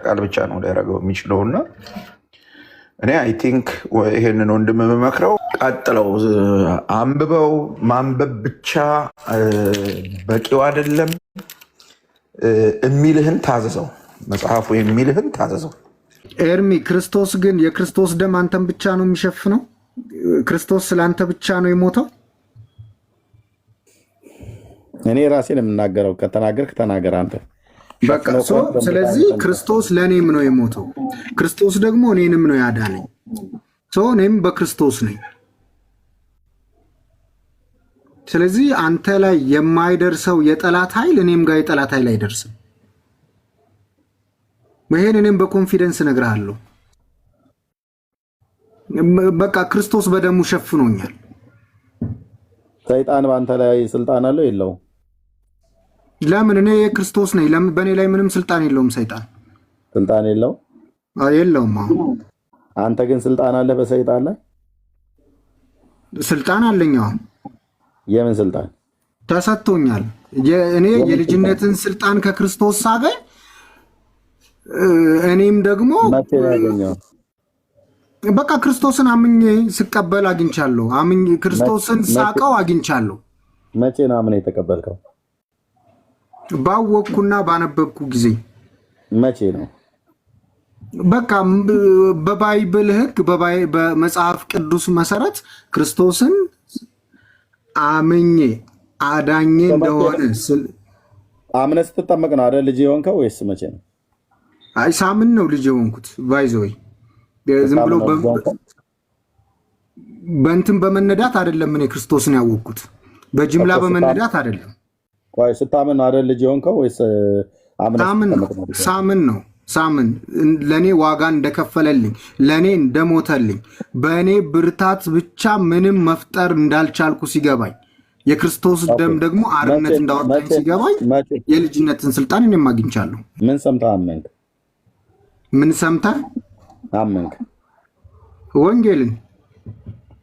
ቃል ብቻ ነው ሊያደርገው የሚችለውና እኔ አይ ቲንክ ይሄንን ወንድም የምመክረው ቀጥለው አንብበው። ማንበብ ብቻ በቂው አይደለም። የሚልህን ታዘዘው፣ መጽሐፉ የሚልህን ታዘዘው። ኤርሚ ክርስቶስ ግን የክርስቶስ ደም አንተን ብቻ ነው የሚሸፍነው? ክርስቶስ ስለ አንተ ብቻ ነው የሞተው? እኔ ራሴን የምናገረው ከተናገርክ ተናገር አንተ። በቃ ስለዚህ ክርስቶስ ለእኔም ነው የሞተው፣ ክርስቶስ ደግሞ እኔንም ነው ያዳነኝ። እኔም በክርስቶስ ነኝ። ስለዚህ አንተ ላይ የማይደርሰው የጠላት ኃይል እኔም ጋር የጠላት ኃይል አይደርስም። ይሄን እኔም በኮንፊደንስ እነግርሃለሁ። በቃ ክርስቶስ በደሙ ሸፍኖኛል። ሰይጣን በአንተ ላይ ስልጣን አለው የለው? ለምን? እኔ የክርስቶስ ነኝ። ለምን? በእኔ ላይ ምንም ስልጣን የለውም ሰይጣን። ስልጣን የለው? የለውም። አንተ ግን ስልጣን አለ በሰይጣን ላይ? ስልጣን አለኝ። የምን ስልጣን? ተሰጥቶኛል። እኔ የልጅነትን ስልጣን ከክርስቶስ ሳገኝ እኔም ደግሞ በቃ ክርስቶስን አምኜ ስቀበል አግኝቻለሁ። አምኜ ክርስቶስን ሳቀው አግኝቻለሁ። መቼ ነው አምኜ የተቀበልከው? ባወቅኩና ባነበብኩ ጊዜ። መቼ ነው? በቃ በባይብል ሕግ በመጽሐፍ ቅዱስ መሰረት ክርስቶስን አምኜ አዳኜ እንደሆነ አምነህ ስትጠመቅ ነው አይደል ልጅ የሆንከው ወይስ መቼ ነው? አይ ሳምን ነው ልጅ የሆንኩት። ባይዘይ ዝም ብሎ በእንትን በመነዳት አይደለም። እኔ ክርስቶስን ያወቅኩት በጅምላ በመነዳት አይደለም። ቆይ ስታምን አይደል ልጅ የሆንከው ወይስ ሳምን ነው? ሳምን ለኔ ዋጋ እንደከፈለልኝ፣ ለኔ እንደሞተልኝ፣ በእኔ ብርታት ብቻ ምንም መፍጠር እንዳልቻልኩ ሲገባኝ፣ የክርስቶስ ደም ደግሞ አርነት እንዳወጣኝ ሲገባኝ የልጅነትን ስልጣን እኔም አግኝቻለሁ። ምን ሰምተህ አመንክ? ምን ሰምተህ አመንክ? ወንጌልን።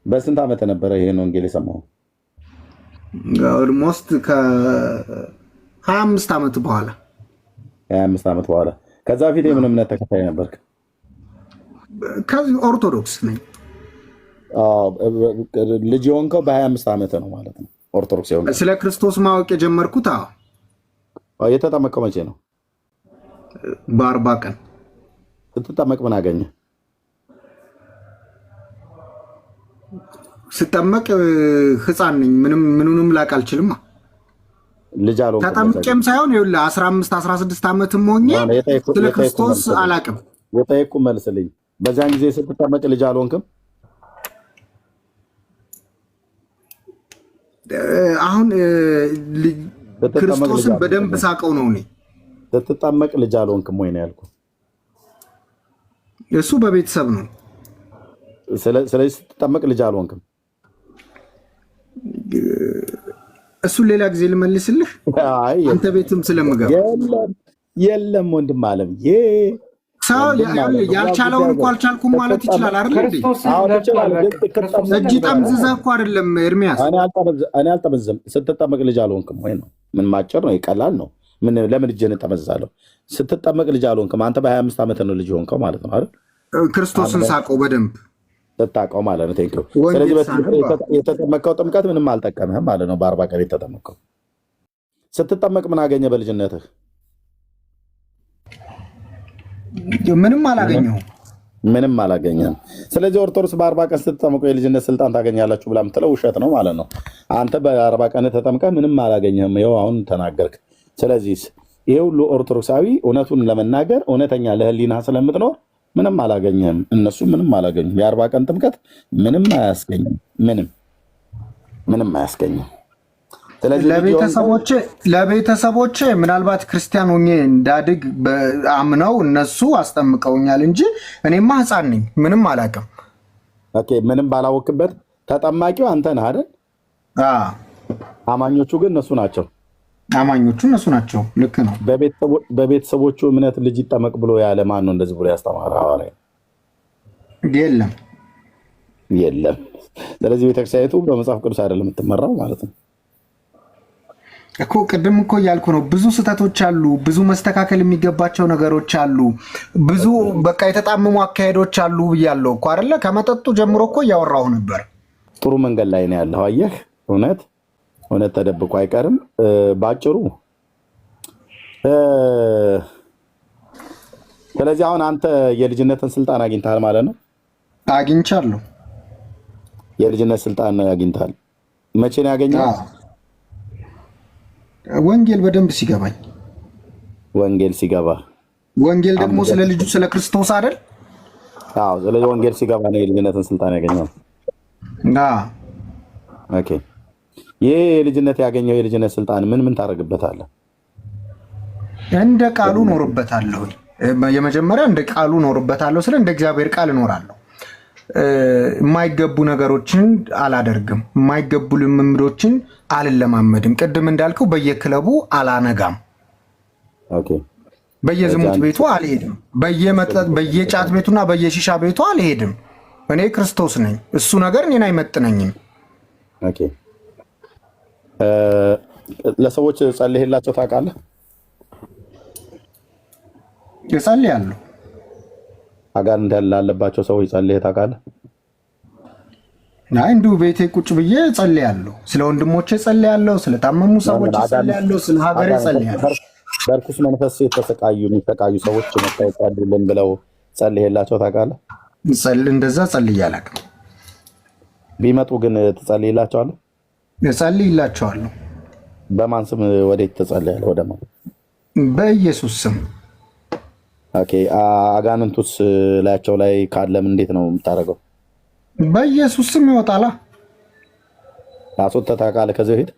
በስንት ዓመት ነበረ ይሄን ወንጌል የሰማው? ኦልሞስት ከ25 ዓመት በኋላ። 25 ዓመት በኋላ። ከዛ በፊት የምን እምነት ተከታይ ነበርክ? ከዚህ ኦርቶዶክስ ነኝ። ልጅ የሆንከው በ25 ዓመት ነው ማለት ነው? ኦርቶዶክስ የሆንከው። ስለ ክርስቶስ ማወቅ የጀመርኩት የተጠመቀው መቼ ነው? በ40 ቀን። ስትጠመቅ ምን አገኘ? ስጠመቅ ህፃን ነኝ። ምኑንም ላቅ አልችልም። ልጅ አልሆንክም። ተጠምቄም ሳይሆን 15 16 ዓመትም ሆኜ ስለ ክርስቶስ አላቅም። የጠየቅኩህ መልስልኝ። በዛን ጊዜ ስትጠመቅ ልጅ አልሆንክም? አሁን ክርስቶስን በደንብ ሳቀው ነው። እኔ ስትጠመቅ ልጅ አልሆንክም ወይ ነው ያልኩህ። እሱ በቤተሰብ ነው። ስለዚህ ስትጠመቅ ልጅ አልሆንክም። እሱን ሌላ ጊዜ ልመልስልህ። አንተ ቤትም ስለምገባ የለም ወንድም አለም ያልቻለውን እኮ አልቻልኩም ማለት ይችላል አይደል? እጅ ጠምዝዘህ እኮ አይደለም ኤርሚያስ። እኔ አልጠመዝም። ስትጠመቅ ልጅ አልሆንክም ወይ ነው። ምን ማጨር ነው? ይቀላል ነው። ለምን እጄን እጠመዝዛለሁ? ስትጠመቅ ልጅ አልሆንክም። አንተ በ25 ዓመት ነው ልጅ ሆንከው ማለት ነው አይደል? ክርስቶስን ሳቀው በደንብ ስታውቀው ማለት ነው። ቴንክ ዩ። ስለዚህ የተጠመቀው ጥምቀት ምንም አልጠቀምህም ማለት ነው። በ40 ቀን የተጠመቀው ስትጠመቅ ምን አገኘ በልጅነትህ? ምንም አላገኘሁም። ምንም አላገኘህም። ስለዚህ ኦርቶዶክስ በ40 ቀን ስትጠመቁ የልጅነት ስልጣን ታገኛላችሁ ብላ የምትለው ውሸት ነው ማለት ነው። አንተ በ40 ቀን ተጠምቀህ ምንም አላገኘህም። ይኸው አሁን ተናገርክ። ስለዚህ ይሄ ሁሉ ኦርቶዶክሳዊ እውነቱን ለመናገር እውነተኛ ለህሊና ስለምትኖር ምንም አላገኘህም። እነሱ ምንም አላገኙም። የ40 ቀን ጥምቀት ምንም አያስገኝም። ምንም አያስገኝም። ለቤተሰቦቼ ምናልባት ክርስቲያን ሆኜ እንዳድግ አምነው እነሱ አስጠምቀውኛል እንጂ እኔማ ህፃን ነኝ፣ ምንም አላውቅም። ምንም ባላወቅበት ተጠማቂው አንተ ነህ አይደል? አማኞቹ ግን እነሱ ናቸው። አማኞቹ እነሱ ናቸው። ልክ ነው። በቤተሰቦቹ እምነት ልጅ ይጠመቅ ብሎ ያለ ማን ነው እንደዚህ ብሎ ያስተማረ ሐዋርያ? የለም። ስለዚህ ቤተክርስቲያኒቱ በመጽሐፍ ቅዱስ አይደለም የምትመራው ማለት ነው። እኮ ቅድም እኮ እያልኩ ነው። ብዙ ስህተቶች አሉ፣ ብዙ መስተካከል የሚገባቸው ነገሮች አሉ፣ ብዙ በቃ የተጣመሙ አካሄዶች አሉ ብያለሁ እኮ አይደለ? ከመጠጡ ጀምሮ እኮ እያወራሁ ነበር። ጥሩ መንገድ ላይ ነው ያለው። አየህ፣ እውነት ተደብቆ አይቀርም። ባጭሩ ስለዚህ አሁን አንተ የልጅነትን ስልጣን አግኝተሃል ማለት ነው? አግኝቻለሁ። የልጅነት ስልጣን አግኝተሃል። መቼ ነው ያገኘው? ወንጌል በደንብ ሲገባኝ። ወንጌል ሲገባ፣ ወንጌል ደግሞ ስለ ልጁ ስለ ክርስቶስ አይደል? አዎ፣ ስለዚህ ወንጌል ሲገባ ነው የልጅነትን ስልጣን ያገኘው። ኦኬ። ይሄ የልጅነት ያገኘው የልጅነት ስልጣን ምን ታደርግበታለህ? እንደ ቃሉ ኖርበታለሁ። የመጀመሪያ እንደ ቃሉ ኖርበታለሁ፣ ስለ እንደ እግዚአብሔር ቃል እኖራለሁ። የማይገቡ ነገሮችን አላደርግም፣ የማይገቡ ልምምዶችን አልለማመድም። ቅድም እንዳልከው በየክለቡ አላነጋም፣ በየዝሙት ቤቱ አልሄድም፣ በየጫት ቤቱና በየሺሻ ቤቱ አልሄድም። እኔ ክርስቶስ ነኝ። እሱ ነገር እኔን አይመጥነኝም። ለሰዎች ጸልይላቸው ታውቃለህ? እጸልያለሁ። አጋንንት ላለባቸው ሰዎች ጸልየህ ታውቃለህ? እንዲሁ ቤቴ ቁጭ ብዬ ጸልያለሁ። ስለ ወንድሞቼ ጸልያለሁ፣ ስለታመሙ ሰዎች ጸልያለሁ፣ ስለ ሀገሬ ጸልያለሁ። በርኩስ መንፈስ የሚሰቃዩ ሰዎች መታወቅ ያድርልን ብለው ጸልይላቸው ታውቃለህ? እንደዛ ጸልዬ አላውቅም። ቢመጡ ግን ትጸልይላቸዋለህ? እጸልይላቸዋለሁ። በማን ስም ወዴት ትጸልያለህ? ወደ ማን? በኢየሱስ ስም። ኦኬ። አጋንንቱስ ላያቸው ላይ ካለም እንዴት ነው የምታደርገው? በኢየሱስ ስም ይወጣላ። አስወጥተህ ታውቃለህ ከዚህ በፊት?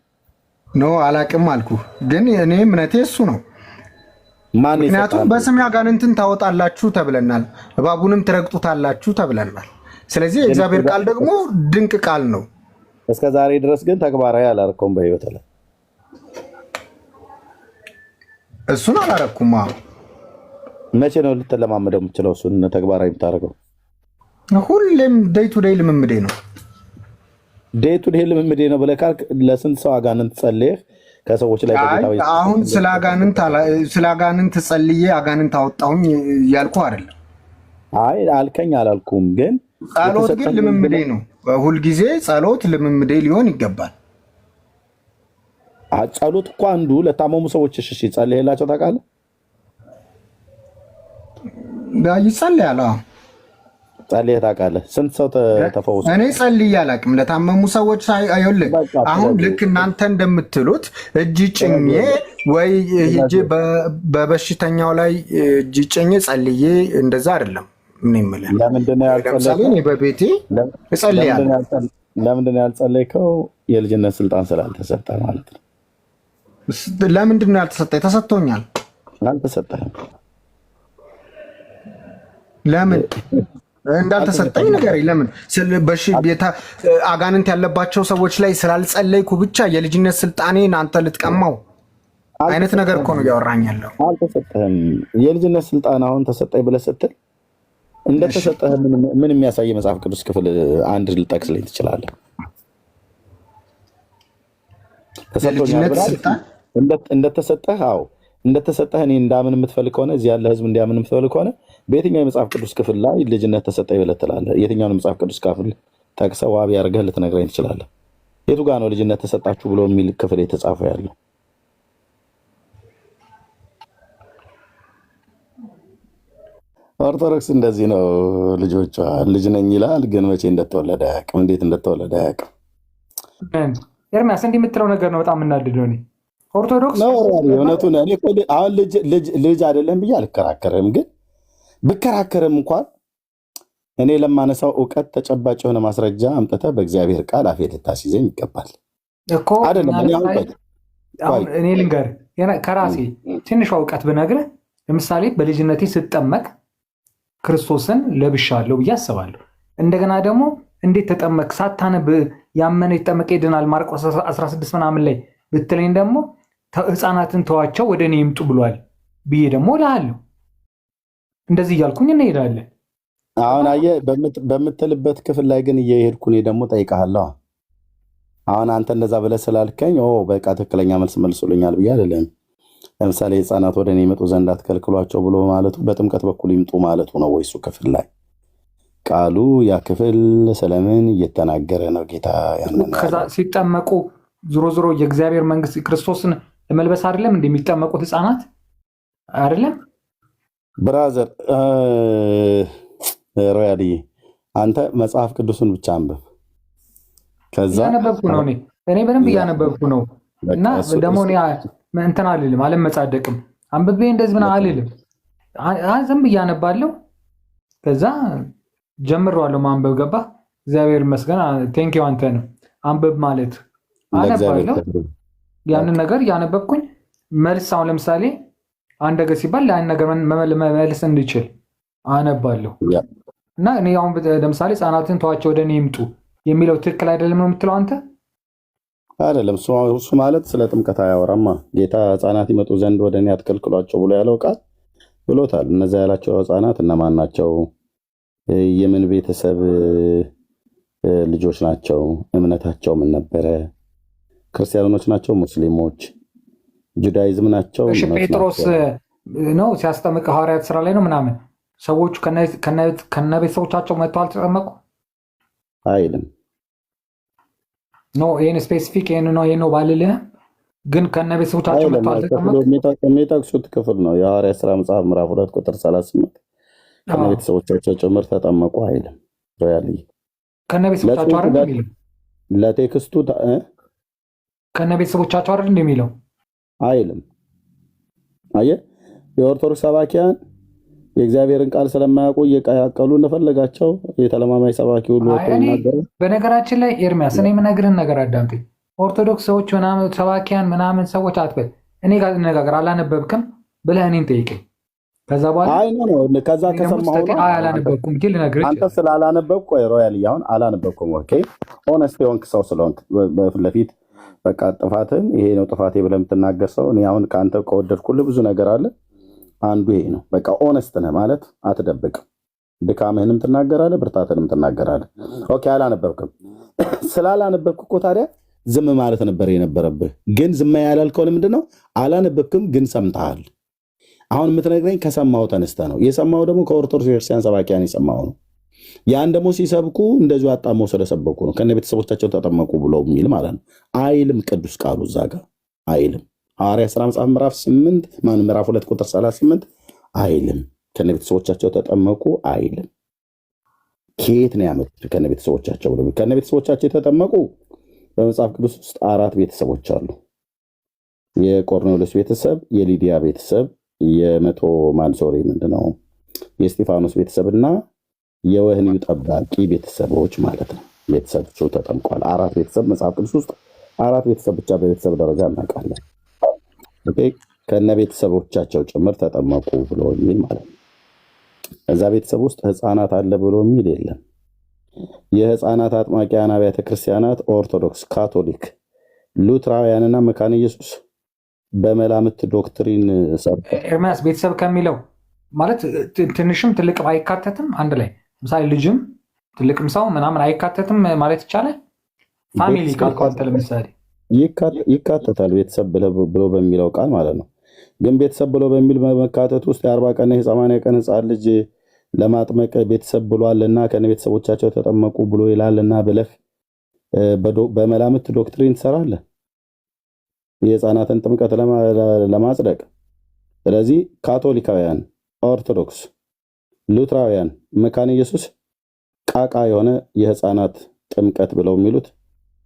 ኖ አላውቅም አልኩ፣ ግን እኔ እምነቴ እሱ ነው። ምክንያቱም በስሜ አጋንንትን ታወጣላችሁ ተብለናል፣ እባቡንም ትረግጡታላችሁ ተብለናል። ስለዚህ የእግዚአብሔር ቃል ደግሞ ድንቅ ቃል ነው። እስከ ዛሬ ድረስ ግን ተግባራዊ አላረከውም በህይወት ላይ? እሱን አላረኩም። መቼ ነው ልትለማመደው የምችለው እሱን ተግባራዊ የምታደርገው? ሁሌም ዴይ ቱ ዴይ ልምምዴ ነው። ዴይ ቱ ዴይ ልምምዴ ነው ብለህ ካልክ ለስንት ሰው አጋንንት ጸልየህ ከሰዎች ላይ አሁን ስለ አጋንንት ጸልዬ አጋንንት አወጣሁኝ እያልኩ አይደለም። አይ አልከኝ አላልኩም፣ ግን ጸሎት ግን ልምምዴ ነው። ሁልጊዜ ጸሎት ልምምዴ ሊሆን ይገባል። ጸሎት እኮ አንዱ ለታመሙ ሰዎች እሺ ጸልየላቸው ታውቃለህ? ይጸልያል። ጸልየህ ታውቃለህ? ስንት ሰው ተፈወሰ? እኔ ጸልዬ አላውቅም ለታመሙ ሰዎች። አይወልህ አሁን ልክ እናንተ እንደምትሉት እጅ ጭኜ ወይ ሂጄ በበሽተኛው ላይ እጅ ጭኜ ጸልዬ እንደዛ አይደለም። ምን ይምልህ? ለምንድን ነው ያልጸለይከው? እኔ በቤቴ እጸልያለሁ። ለምንድን ነው ያልጸለይከው? የልጅነት ስልጣን ስላልተሰጠ ማለት ነው። ለምንድን ነው ያልተሰጠኝ? ተሰጥቶኛል። አልተሰጠህም። ለምን እንዳልተሰጠኝ ንገረኝ። ለምን አጋንንት ያለባቸው ሰዎች ላይ ስላልጸለይኩ ብቻ የልጅነት ስልጣኔን አንተ ልትቀማው አይነት ነገር እኮ ነው እያወራኝ ያለው። አልተሰጠህም። የልጅነት ስልጣን አሁን ተሰጠኝ ብለህ ስትል እንደተሰጠህ ምን የሚያሳይ መጽሐፍ ቅዱስ ክፍል አንድ ልጠቅስልኝ ትችላለህ? እንደተሰጠህ አዎ እንደተሰጠህ እኔ እንዳምን የምትፈልግ ከሆነ እዚህ ያለ ህዝብ እንዲያምን የምትፈልግ ከሆነ በየትኛው የመጽሐፍ ቅዱስ ክፍል ላይ ልጅነት ተሰጠኝ ብለህ ትላለህ? የትኛውን መጽሐፍ ቅዱስ ክፍል ጠቅሰህ ዋቢ አድርገህ ልትነግረኝ ትችላለህ? የቱ ጋር ነው ልጅነት ተሰጣችሁ ብሎ የሚል ክፍል የተጻፈ ያለው? ኦርቶዶክስ እንደዚህ ነው። ልጆቿ ልጅ ነኝ ይላል፣ ግን መቼ እንደተወለደ አያውቅም፣ እንዴት እንደተወለደ አያውቅም። ኤርሚያስ እንዲህ የምትለው ነገር ነው በጣም እናድደው። እኔ ኦርቶዶክስ እውነቱን እኔ አሁን ልጅ አይደለም ብዬ አልከራከርም፣ ግን ብከራከርም እንኳን እኔ ለማነሳው እውቀት ተጨባጭ የሆነ ማስረጃ አምጥተህ በእግዚአብሔር ቃል አፌ ልታስይዘኝ ይገባል እኮ። እኔ ልንገርህ ከራሴ ትንሿ እውቀት ብነግርህ፣ ለምሳሌ በልጅነቴ ስጠመቅ ክርስቶስን ለብሻለሁ ብዬ አስባለሁ። እንደገና ደግሞ እንዴት ተጠመቅ ሳታነብ ያመነ ይጠመቅ ይድናል ማርቆስ 16 ምናምን ላይ ብትለኝ ደግሞ ህፃናትን ተዋቸው ወደ እኔ ይምጡ ብሏል ብዬ ደግሞ እልሃለሁ። እንደዚህ እያልኩኝ እንሄዳለን። አሁን አየህ በምትልበት ክፍል ላይ ግን እየሄድኩ እኔ ደግሞ ጠይቀሃለሁ። አሁን አንተ እንደዛ ብለህ ስላልከኝ በቃ ትክክለኛ መልስ መልሶልኛል ብዬ አይደለም። ለምሳሌ ህፃናት ወደ እኔ ይመጡ ዘንድ አትከልክሏቸው ብሎ ማለቱ በጥምቀት በኩል ይምጡ ማለቱ ነው ወይ? እሱ ክፍል ላይ ቃሉ ያ ክፍል ስለምን እየተናገረ ነው? ጌታ ያንን ከዛ ሲጠመቁ ዞሮ ዞሮ የእግዚአብሔር መንግስት ክርስቶስን ለመልበስ አይደለም እንደሚጠመቁት ህፃናት አይደለም? ብራዘር ሮያሊ አንተ መጽሐፍ ቅዱስን ብቻ አንብብ። ከዛ እያነበብኩ ነው እኔ በደንብ እያነበብኩ ነው። እና ደግሞ እንትን አልልም አልመጻደቅም። አንብቤ እንደዚህ ምን አልልም። ዝም ብዬ አነባለሁ። ከዛ ጀምሬዋለሁ ማንበብ። ገባ? እግዚአብሔር ይመስገን። ቴንኪው አንተ ነው አንብብ ማለት አነባለሁ። ያንን ነገር እያነበብኩኝ መልስ አሁን ለምሳሌ አንድ ነገር ሲባል ለአንድ ነገር መመለስ እንድችል አነባለሁ። እና እኔ አሁን ለምሳሌ ህፃናትን ተዋቸው ወደ እኔ ይምጡ የሚለው ትክክል አይደለም ነው የምትለው አንተ? አይደለም። እሱ ማለት ስለ ጥምቀት አያወራማ። ጌታ ህፃናት ይመጡ ዘንድ ወደ እኔ አትከልክሏቸው ብሎ ያለው ቃል ብሎታል። እነዚያ ያላቸው ህፃናት እነማን ናቸው? የምን ቤተሰብ ልጆች ናቸው? እምነታቸው ምን ነበረ? ክርስቲያኖች ናቸው? ሙስሊሞች? ጁዳይዝም ናቸው? ጴጥሮስ ነው ሲያስጠምቅ ሐዋርያት ስራ ላይ ነው ምናምን ሰዎቹ ከነ ቤተሰቦቻቸው መጥተው አልተጠመቁ አይልም። ይህን ስፔሲፊክ ይህን ነው ባልልህ፣ ግን ከነ ቤተሰቦቻቸው መጥተው አልተጠመቁ የሚጠቅሱት ክፍል ነው። የሐዋርያት ስራ መጽሐፍ ምዕራፍ 2 ቁጥር 38 ከነ ቤተሰቦቻቸው ጭምር ተጠመቁ አይልም። ሮያሊ ከነ ቤተሰቦቻቸው አይደል እንደሚለው ለቴክስቱ ከነ ቤተሰቦቻቸው አይደል እንደሚለው አይልም። አየህ፣ የኦርቶዶክስ ሰባኪያን የእግዚአብሔርን ቃል ስለማያውቁ እየቀያቀሉ እንደፈለጋቸው የተለማማይ ሰባኪ ሁሉ ይናገራል። በነገራችን ላይ ኤርሚያስ እኔ የምነግርህን ነገር አዳምጠኝ። ኦርቶዶክስ ሰዎች ምናምን ሰባኪያን ምናምን ሰዎች አትበል። እኔ ጋር እንነጋገር። አላነበብክም ብለህ እኔን ጠይቀኝ። ከዛ በኋላ ከዛ ከሰማሁ አላነበብኩም እንጂ ልነግርህ አንተ ስላላነበብኩ ሮያል አሁን አላነበብኩም። ኦኬ ሆነስት የሆንክ ሰው ስለሆንክ በፊት ለፊት በቃ ጥፋትን ይሄ ነው ጥፋቴ ብለህ የምትናገር ሰው እኔ አሁን ከአንተ ከወደድኩልህ ብዙ ነገር አለ። አንዱ ይሄ ነው። በቃ ኦነስት ነህ ማለት አትደብቅም። ድካምህንም ትናገራለህ፣ ብርታትንም ትናገራለህ። ኦኬ አላነበብክም። ስላላነበብክ እኮ ታዲያ ዝም ማለት ነበር የነበረብህ። ግን ዝም ያላልከው ለምንድን ነው? አላነበብክም፣ ግን ሰምተሃል። አሁን የምትነግረኝ ከሰማው ተነስተህ ነው። የሰማው ደግሞ ከኦርቶዶክስ ቤተክርስቲያን ሰባኪያን የሰማው ነው። ያን ደግሞ ሲሰብኩ እንደዚሁ አጣመው ስለሰበኩ ነው። ከነ ቤተሰቦቻቸው ተጠመቁ ብሎ የሚል ማለት ነው አይልም። ቅዱስ ቃሉ እዛ ጋር አይልም። ሐዋርያት ሥራ መጽሐፍ ምዕራፍ 2 ቁጥር 38 አይልም። ከነ ቤተሰቦቻቸው ተጠመቁ አይልም። ከየት ነው ያመጡት? ከነ ቤተሰቦቻቸው ብሎ ከነ ቤተሰቦቻቸው የተጠመቁ በመጽሐፍ ቅዱስ ውስጥ 4 ቤተሰቦች አሉ። የቆርኔሌዎስ ቤተሰብ፣ የሊዲያ ቤተሰብ፣ የእስጢፋኖስ ቤተሰብና የወህኒው ጠባቂ ቤተሰቦች ማለት ነው። ቤተሰቦቹ ተጠምቋል። 4 ቤተሰብ መጽሐፍ ቅዱስ ውስጥ 4 ቤተሰብ ብቻ በቤተሰብ ደረጃ እናውቃለን። ከነ ቤተሰቦቻቸው ጭምር ተጠመቁ ብሎ የሚል ማለት ነው። እዛ ቤተሰብ ውስጥ ህፃናት አለ ብሎ የሚል የለም። የህፃናት አጥማቂያን አብያተ ክርስቲያናት ኦርቶዶክስ፣ ካቶሊክ፣ ሉትራውያንና መካነ ኢየሱስ በመላምት ዶክትሪን ኤርሚያስ ቤተሰብ ከሚለው ማለት ትንሽም ትልቅ አይካተትም። አንድ ላይ ለምሳሌ ልጅም ትልቅም ሰው ምናምን አይካተትም ማለት ይቻላል። ፋሚሊ ካልኳንተ ለምሳሌ ይካተታል ቤተሰብ ብሎ በሚለው ቃል ማለት ነው። ግን ቤተሰብ ብሎ በሚል መካተት ውስጥ የ40 ቀን የ80 ቀን ህፃን ልጅ ለማጥመቅ ቤተሰብ ብሏልና ከነ ቤተሰቦቻቸው ተጠመቁ ብሎ ይላልና ብለህ በመላምት ዶክትሪን ትሰራለህ የህፃናትን ጥምቀት ለማጽደቅ። ስለዚህ ካቶሊካውያን፣ ኦርቶዶክስ፣ ሉትራውያን፣ መካነ ኢየሱስ ቃቃ የሆነ የህፃናት ጥምቀት ብለው የሚሉት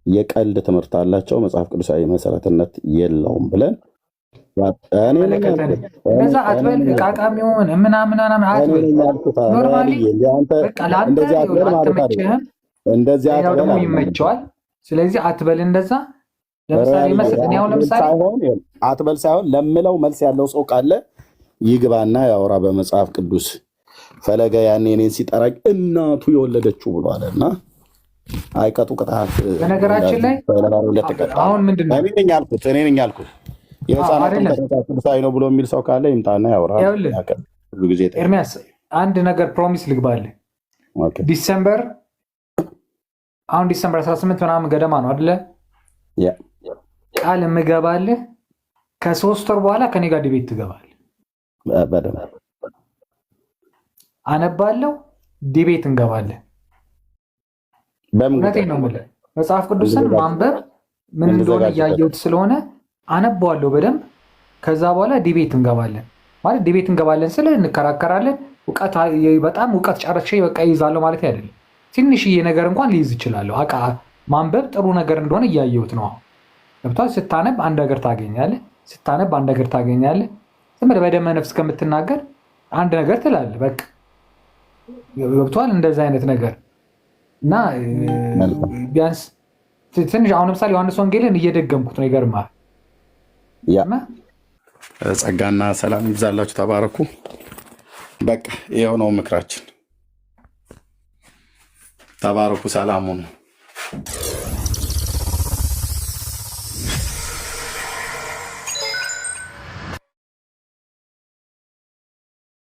የቀልድ ትምህርት አላቸው። መጽሐፍ ቅዱሳዊ መሰረትነት የለውም ብለን እንደዛ አትበል። ቃቃም ይሆን ምናምን አትበል። ኖርማሊ እንደዚህ ደግሞ ይመቸዋል። ስለዚህ አትበል እንደዛ። ለምሳሌ አትበል ሳይሆን ለምለው መልስ ያለው ሰው ካለ ይግባና ያወራ በመጽሐፍ ቅዱስ። ፈለገ ያኔ እኔን ሲጠራኝ እናቱ የወለደችው ብሏልና አይቀጡ ቅጣት። በነገራችን ላይ አሁን ምንድነው እኔ ነኝ ያልኩት የህፃናትን መጽሐፍ ቅዱሳዊ ነው ብሎ የሚል ሰው ካለ ይምጣና ያወራ። ብዙ ጊዜ ኤርሚያስ አንድ ነገር ፕሮሚስ ልግባልህ። ዲሰምበር 18 ምናምን ገደማ ነው አይደለ? ቃል የምገባልህ ከ3 ወር በኋላ ከኔ ጋር ዲቤት ትገባለህ። አነባለሁ፣ ዲቤት እንገባለን። እውነቴን ነው የምልህ። መጽሐፍ ቅዱስን ማንበብ ምን እንደሆነ እያየሁት ስለሆነ አነባዋለሁ በደንብ። ከዛ በኋላ ዲቤት እንገባለን። ማለት ዲቤት እንገባለን ስለ እንከራከራለን። በጣም እውቀት ጨርሼ በቃ ይይዛለሁ ማለት አይደለም። ትንሽዬ ነገር እንኳን ሊይዝ እችላለሁ። ማንበብ ጥሩ ነገር እንደሆነ እያየሁት ነው። ገብቶሃል? ስታነብ አንድ ነገር ታገኛለህ። ስታነብ አንድ ነገር ታገኛለህ። ዝም ብለህ በደመ ነፍስ ከምትናገር አንድ ነገር ትላለህ። በቃ ገብቶሃል? እንደዚህ አይነት ነገር እና ቢያንስ ትንሽ አሁን ለምሳሌ ዮሐንስ ወንጌልን እየደገምኩት ነው። ይገርማል። ጸጋና ሰላም ይብዛላችሁ። ተባረኩ። በቃ ይኸው ነው ምክራችን። ተባረኩ። ሰላም ሁኑ።